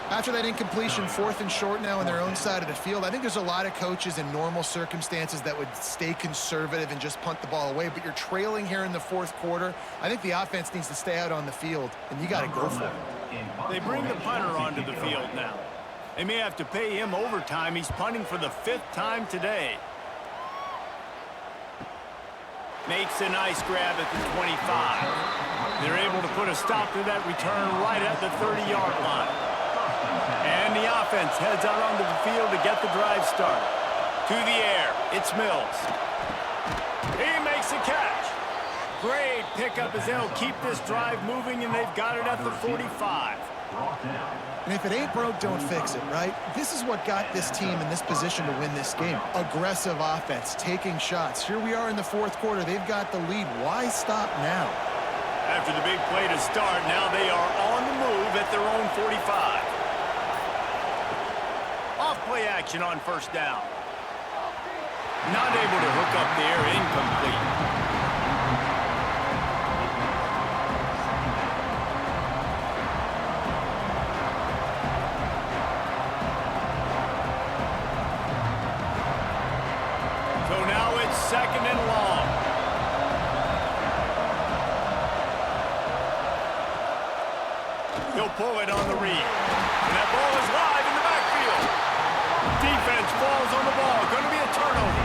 After that incompletion, 4th and short now on their own side of the field, I think there's a lot of coaches in normal circumstances that would stay conservative and just punt the ball away, but you're trailing here in the 4th quarter. I think the offense needs to stay out on the field, and you got to go for it. They bring the punter onto the field now. They may have to pay him overtime. He's punting for the 5th time today. Makes a nice grab at the 25. They're able to put a stop to that return right at the 30-yard line. And the offense heads out onto the field to get the drive started. To the air, it's Mills. He makes a catch. Great pickup as they'll keep this drive moving, and they've got it at the 45. Brought down. And if it ain't broke, don't fix it, right? This is what got this team in this position to win this game. Aggressive offense, taking shots. Here we are in the fourth quarter. They've got the lead. Why stop now? After the big play to start, now they are on the move at their own 45. Off-play action on first down. Not able to hook up there, incomplete. Second and long. He'll pull it on the read. And that ball is live in the backfield. Defense falls on the ball. Going to be a turnover.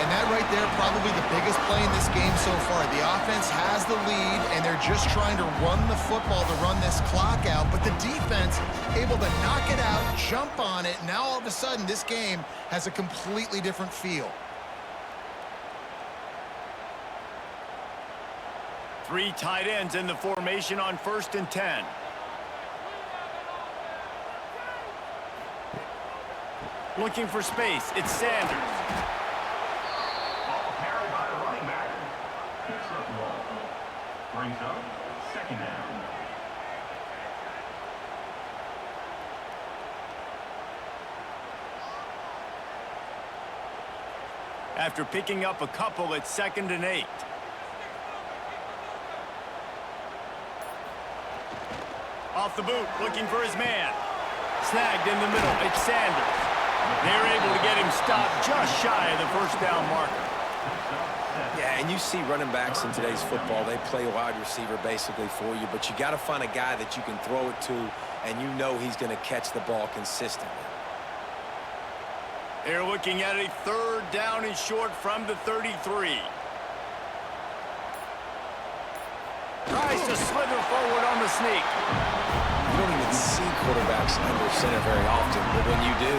And that right there, probably the biggest play in this game so far. The offense has the lead, and they're just trying to run the football to run this clock out. But the defense able to knock it out, jump on it. Now all of a sudden, this game has a completely different feel. 3 tight ends in the formation on 1st and 10. Looking for space. It's Sanders. Ball carried by the running back. Picks up the ball. Brings up second down. After picking up a couple, it's 2nd and 8. Off the boot, looking for his man. Snagged in the middle, it's Sanders. They're able to get him stopped just shy of the first down marker. Yeah, and you see running backs in today's football, they play wide receiver basically for you, but you got to find a guy that you can throw it to, and you know he's going to catch the ball consistently. They're looking at a 3rd down and short from the 33. Tries to slither forward on the sneak. You don't even see quarterbacks under center very often, but when you do,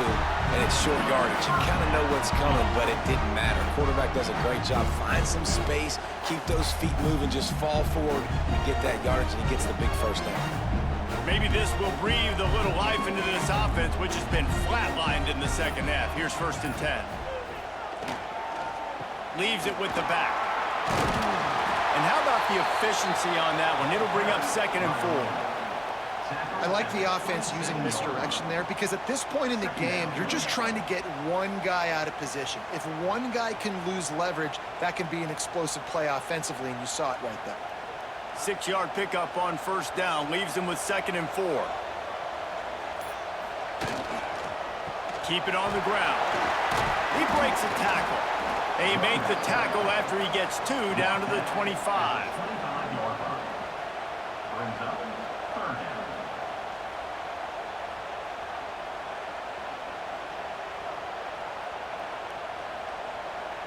and it's short yardage, you kind of know what's coming, but it didn't matter. Quarterback does a great job. Find some space, keep those feet moving, just fall forward and get that yardage, and he gets the big first down. Maybe this will breathe a little life into this offense, which has been flatlined in the second half. Here's 1st and 10. Leaves it with the back. And how about the efficiency on that one? It'll bring up 2nd and 4. I like the offense using misdirection there because at this point in the game, you're just trying to get one guy out of position. If one guy can lose leverage, that can be an explosive play offensively, and you saw it right there. 6-yard pickup on first down, leaves him with 2nd and 4. Keep it on the ground. He breaks a tackle. They make the tackle after he gets 2 down to the 25. 25-yard line. Brings up 3rd down.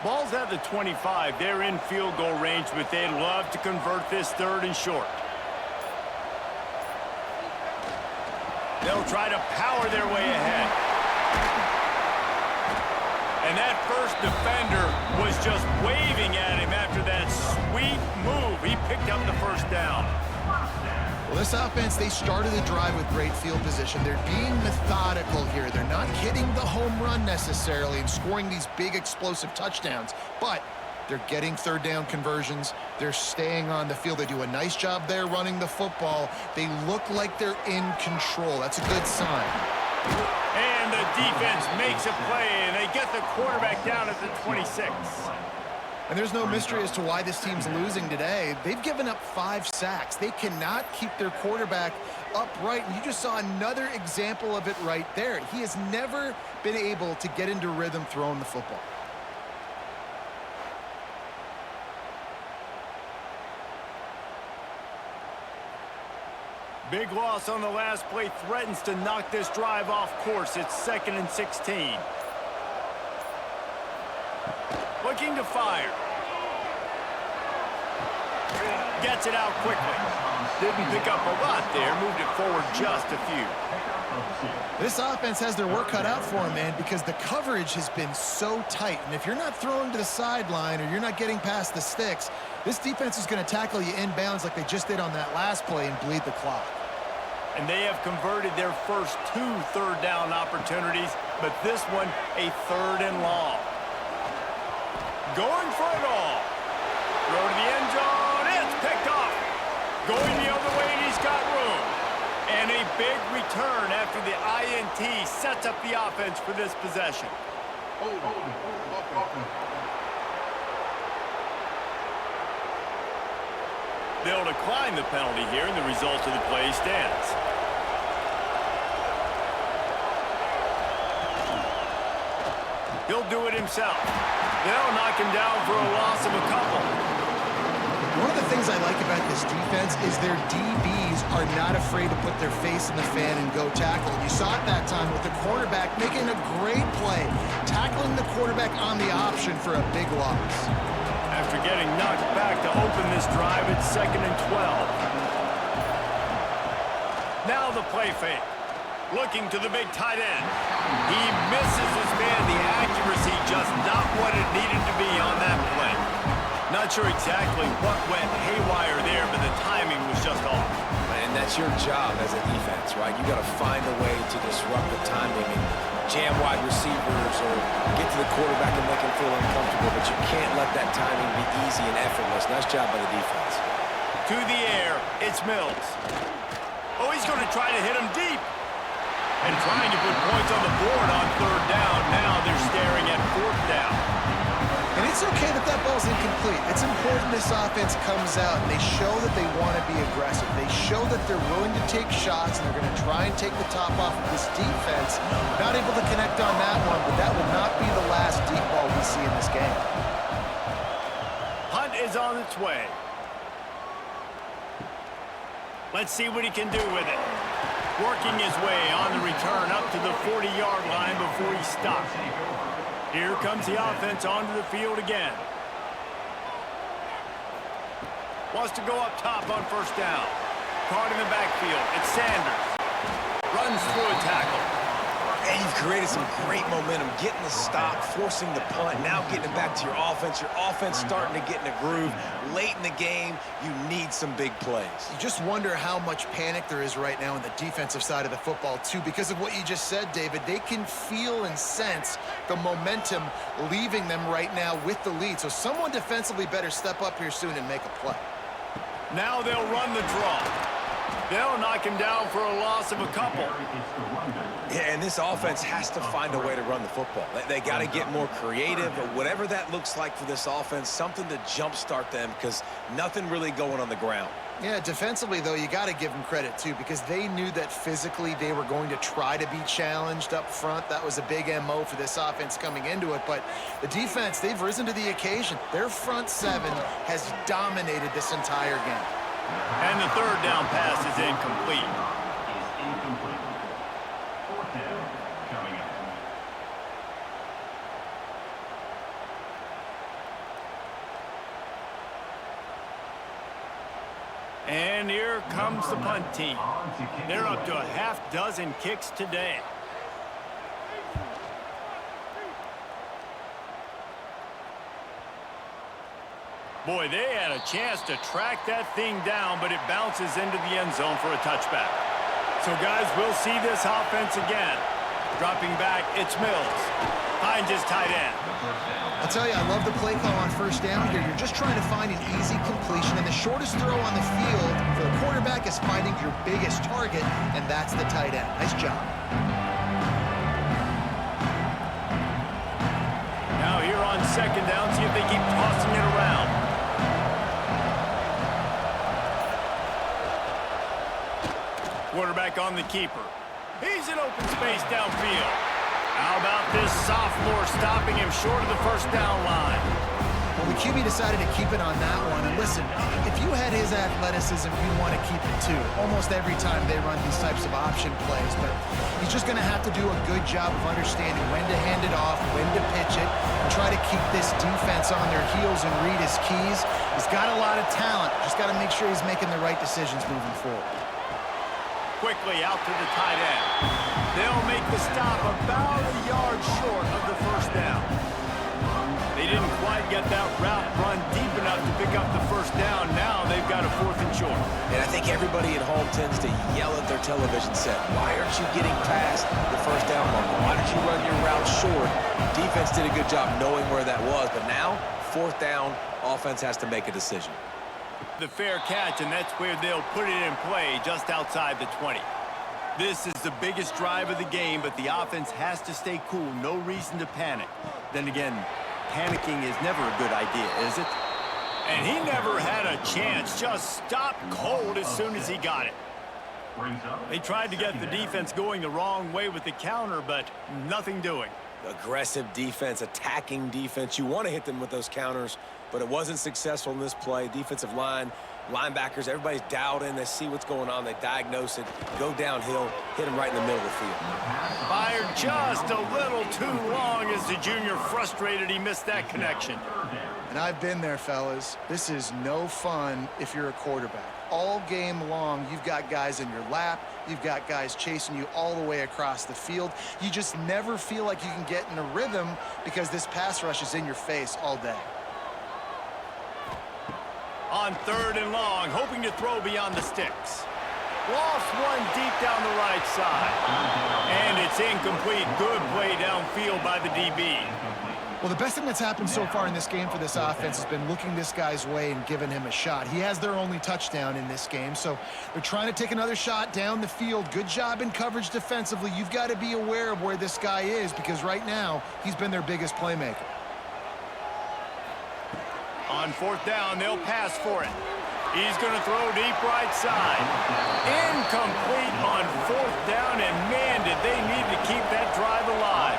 Ball's at the 25. They're in field goal range, but they'd love to convert this 3rd and short. They'll try to power their way ahead. And that first defender was just waving at him after that sweet move. He picked up the first down. Well, this offense, they started the drive with great field position. They're being methodical here. They're not hitting the home run necessarily and scoring these big explosive touchdowns, but they're getting 3rd down conversions. They're staying on the field. They do a nice job there running the football. They look like they're in control. That's a good sign. And the defense makes a play, and they get the quarterback down at the 26. And there's no mystery as to why this team's losing today. They've given up 5 sacks. They cannot keep their quarterback upright, and you just saw another example of it right there. He has never been able to get into rhythm throwing the football. Big loss on the last play threatens to knock this drive off course. It's 2nd and 16. Looking to fire. Gets it out quickly. Didn't pick up a lot there. Moved it forward just a few. This offense has their work cut out for them, man, because the coverage has been so tight. And if you're not throwing to the sideline or you're not getting past the sticks, this defense is going to tackle you inbounds like they just did on that last play and bleed the clock. And they have converted their first 2 third-down opportunities, but this one a 3rd and long. Going for it all. Throw to the end zone. It's picked off. Going the other way, and he's got room. And a big return after the INT sets up the offense for this possession. They'll decline the penalty here, and the result of the play stands. He'll do it himself. They'll knock him down for a loss of a couple. One of the things I like about this defense is their DBs are not afraid to put their face in the fan and go tackle. You saw it that time with the quarterback making a great play, tackling the quarterback on the option for a big loss. After getting knocked back to open this drive, it's 2nd and 12. Now the play fake. Looking to the big tight end. He misses his man. The accuracy just not what it needed to be on that play. Not sure exactly what went haywire there, but the timing was just off. And that's your job as a defense, right? You got to find a way to disrupt the timing and jam wide receivers or get to the quarterback and make him feel uncomfortable, but you can't let that timing be easy and effortless. Nice job by the defense. To the air, it's Mills. Oh, he's going to try to hit him deep. And trying to put points on the board on 3rd down. Now they're staring at 4th down. And it's okay that that ball's incomplete. It's important this offense comes out and they show that they want to be aggressive. They show that they're willing to take shots and they're going to try and take the top off of this defense. Not able to connect on that one, but that will not be the last deep ball we see in this game. Hunt is on its way. Let's see what he can do with it. Working his way on the return up to the 40-yard line before he stops. Here comes the offense onto the field again. Wants to go up top on 1st down. Caught in the backfield. It's Sanders. Runs through a tackle. And you've created some great momentum, getting the stop, forcing the punt, now getting it back to your offense. Your offense starting to get in a groove. Late in the game, you need some big plays. You just wonder how much panic there is right now on the defensive side of the football, too. Because of what you just said, David, they can feel and sense the momentum leaving them right now with the lead. So someone defensively better step up here soon and make a play. Now they'll run the draw. They'll knock him down for a loss of a couple. Yeah, and this offense has to find a way to run the football. They got to get more creative, or whatever that looks like for this offense, something to jumpstart them because nothing really going on the ground. Yeah, defensively, though, you got to give them credit, too, because they knew that physically they were going to try to be challenged up front. That was a big MO for this offense coming into it. But the defense, they've risen to the occasion. Their front 7 has dominated this entire game. And the 3rd down pass is incomplete. And here comes the punt team. They're up to a half-dozen kicks today. Boy, they had a chance to track that thing down, but it bounces into the end zone for a touchback. So, guys, we'll see this offense again. Dropping back, it's Mills. Finds his tight end. I'll tell you, I love the play call on 1st down here. You're just trying to find an easy completion, and the shortest throw on the field for the quarterback is finding your biggest target, and that's the tight end. Nice job. Now here on 2nd down, see if they keep tossing it around. Quarterback on the keeper. He's in open space downfield. How about this sophomore stopping him short of the 1st down line? Well, the QB decided to keep it on that one. And listen, if you had his athleticism, you'd want to keep it too. Almost every time they run these types of option plays. But he's just going to have to do a good job of understanding when to hand it off, when to pitch it, and try to keep this defense on their heels and read his keys. He's got a lot of talent. Just got to make sure he's making the right decisions moving forward. Quickly out to the tight end. They'll make the stop about a yard short of the 1st down. They didn't quite get that route run deep enough to pick up the first down. Now they've got a 4th and short. And I think everybody at home tends to yell at their television set. Why aren't you getting past the first down marker? Why did you run your route short? Defense did a good job knowing where that was, but now 4th down, offense has to make a decision. The fair catch, and that's where they'll put it in play just outside the 20. This is the biggest drive of the game, but the offense has to stay cool. No reason to panic. Then again, panicking is never a good idea, is it? And he never had a chance. Just stopped cold as soon as he got it. They tried to get the defense going the wrong way with the counter, but nothing doing. Aggressive defense, attacking defense. You want to hit them with those counters, but it wasn't successful in this play. Defensive line, linebackers, everybody's dialed in. They see what's going on. They diagnose it, go downhill, hit them right in the middle of the field. Fired just a little too long as the junior frustrated he missed that connection. And I've been there, fellas. This is no fun if you're a quarterback. All game long, you've got guys in your lap. You've got guys chasing you all the way across the field. You just never feel like you can get in a rhythm because this pass rush is in your face all day. On 3rd and long, hoping to throw beyond the sticks. Lost one deep down the right side. And it's incomplete. Good play downfield by the DB. Well, the best thing that's happened so far in this game for this offense has been looking this guy's way and giving him a shot. He has their only touchdown in this game, so they're trying to take another shot down the field. Good job in coverage defensively. You've got to be aware of where this guy is because right now he's been their biggest playmaker. On 4th down, they'll pass for it. He's going to throw deep right side. Incomplete on 4th down, and man, did they need to keep that drive alive.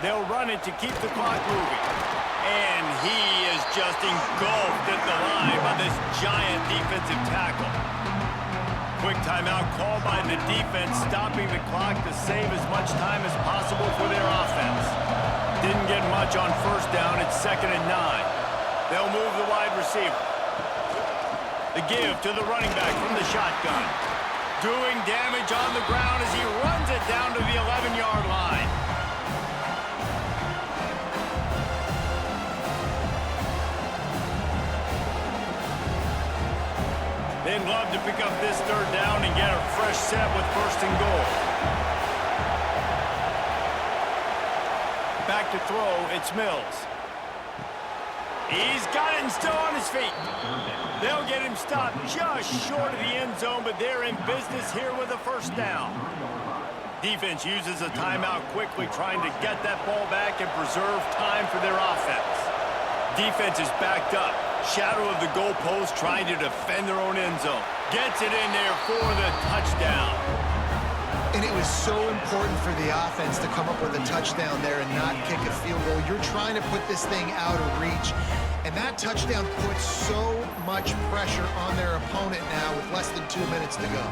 They'll run it to keep the clock moving. And he is just engulfed at the line by this giant defensive tackle. Quick timeout called by the defense, stopping the clock to save as much time as possible for their offense. Didn't get much on 1st down. It's 2nd and 9. They'll move the wide receiver. The give to the running back from the shotgun. Doing damage on the ground as he runs it down to the 11-yard line. They'd love to pick up this 3rd down and get a fresh set with 1st and goal. Back to throw, it's Mills. He's got it and still on his feet. They'll get him stopped just short of the end zone, but they're in business here with a 1st down. Defense uses a timeout quickly, trying to get that ball back and preserve time for their offense. Defense is backed up. Shadow of the goalpost, trying to defend their own end zone. Gets it in there for the touchdown. And it was so important for the offense to come up with a touchdown there and not kick a field goal. You're trying to put this thing out of reach. And that touchdown puts so much pressure on their opponent now with less than 2 minutes to go.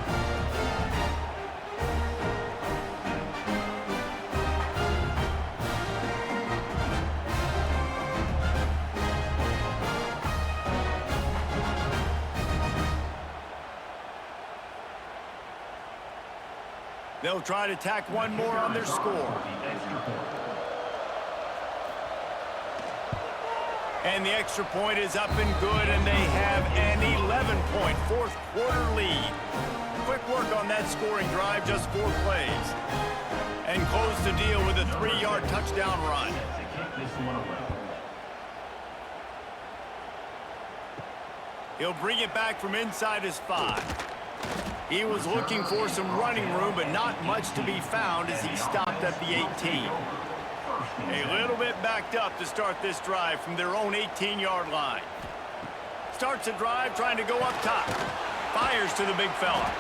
They'll try to tack one more on their score. And the extra point is up and good, and they have an 11-point fourth-quarter lead. Quick work on that scoring drive, just 4 plays. And close the deal with a 3-yard touchdown run. He'll bring it back from inside his 5. He was looking for some running room, but not much to be found as he stopped at the 18. A little bit backed up to start this drive from their own 18-yard line. Starts the drive trying to go up top. Fires to the big fella.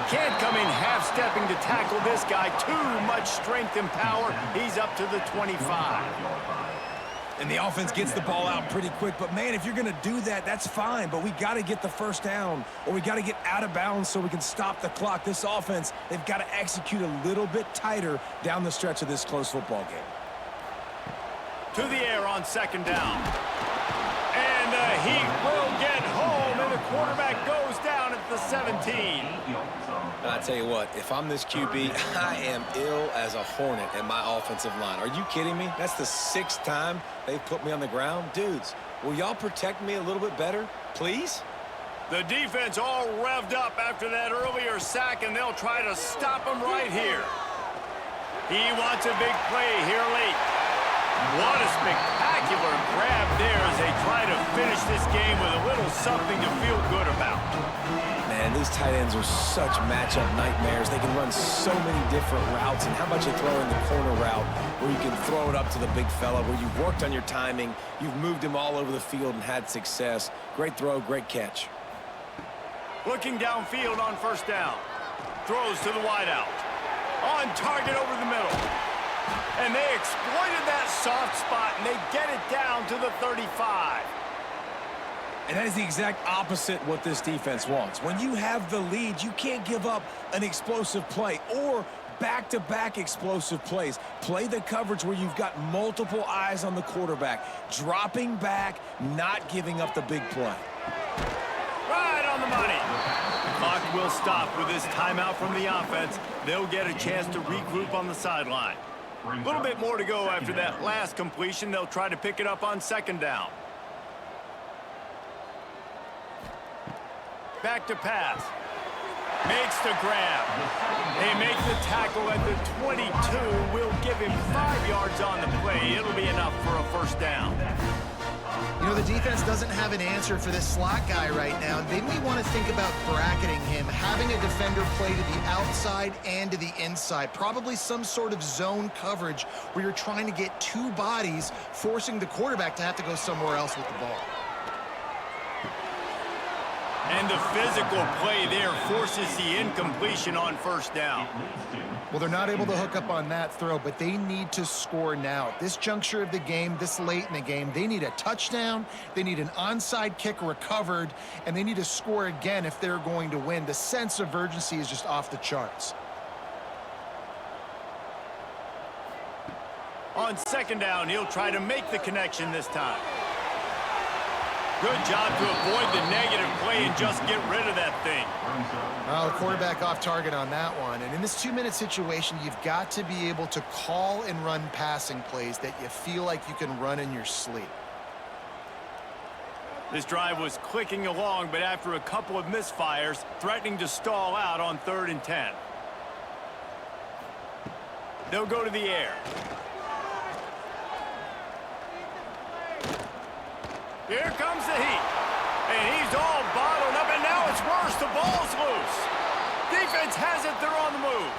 Can't come in half-stepping to tackle this guy. Too much strength and power. He's up to the 25. And the offense gets the ball out pretty quick. But, man, if you're going to do that, that's fine. But we got to get the 1st down, or we got to get out of bounds so we can stop the clock. This offense, they've got to execute a little bit tighter down the stretch of this close football game. To the air on 2nd down. And the Heat will get home, and the quarterback goes down at the 17. And I tell you what, if I'm this QB, I am ill as a hornet at my offensive line. Are you kidding me? That's the 6th time they've put me on the ground. Dudes, will y'all protect me a little bit better, please? The defense all revved up after that earlier sack, and they'll try to stop him right here. He wants a big play here late. What a spectacular grab there as they try to finish this game with a little something to feel good about. Man, these tight ends are such matchup nightmares. They can run so many different routes, and how about you throw in the corner route where you can throw it up to the big fella, where you've worked on your timing, you've moved him all over the field and had success. Great throw, great catch. Looking downfield on first down. Throws to the wideout. On target over the middle. And they exploited that soft spot, and they get it down to the 35. And that is the exact opposite what this defense wants. When you have the lead, you can't give up an explosive play or back-to-back explosive plays. Play the coverage where you've got multiple eyes on the quarterback, dropping back, not giving up the big play. Right on the money. The clock will stop with this timeout from the offense. They'll get a chance to regroup on the sideline. A little bit more to go after that last completion. They'll try to pick it up on second down. Back to pass. Makes the grab. They make the tackle at the 22. Will give him 5 yards on the play. It'll be enough for a first down. You know, the defense doesn't have an answer for this slot guy right now. They may want to think about bracketing him, having a defender play to the outside and to the inside. Probably some sort of zone coverage where you're trying to get 2 bodies, forcing the quarterback to have to go somewhere else with the ball. And the physical play there forces the incompletion on first down. Well, they're not able to hook up on that throw, but they need to score now. At this juncture of the game, this late in the game, they need a touchdown, they need an onside kick recovered, and they need to score again if they're going to win. The sense of urgency is just off the charts. On second down, he'll try to make the connection this time. Good job to avoid the negative play and just get rid of that thing. Well, the quarterback off target on that one. And in this 2-minute situation, you've got to be able to call and run passing plays that you feel like you can run in your sleep. This drive was clicking along, but after a couple of misfires, threatening to stall out on 3rd and 10. They'll go to the air. Here comes the heat. And he's all bottled up, and now it's worse. The ball's loose. Defense has it. They're on the move.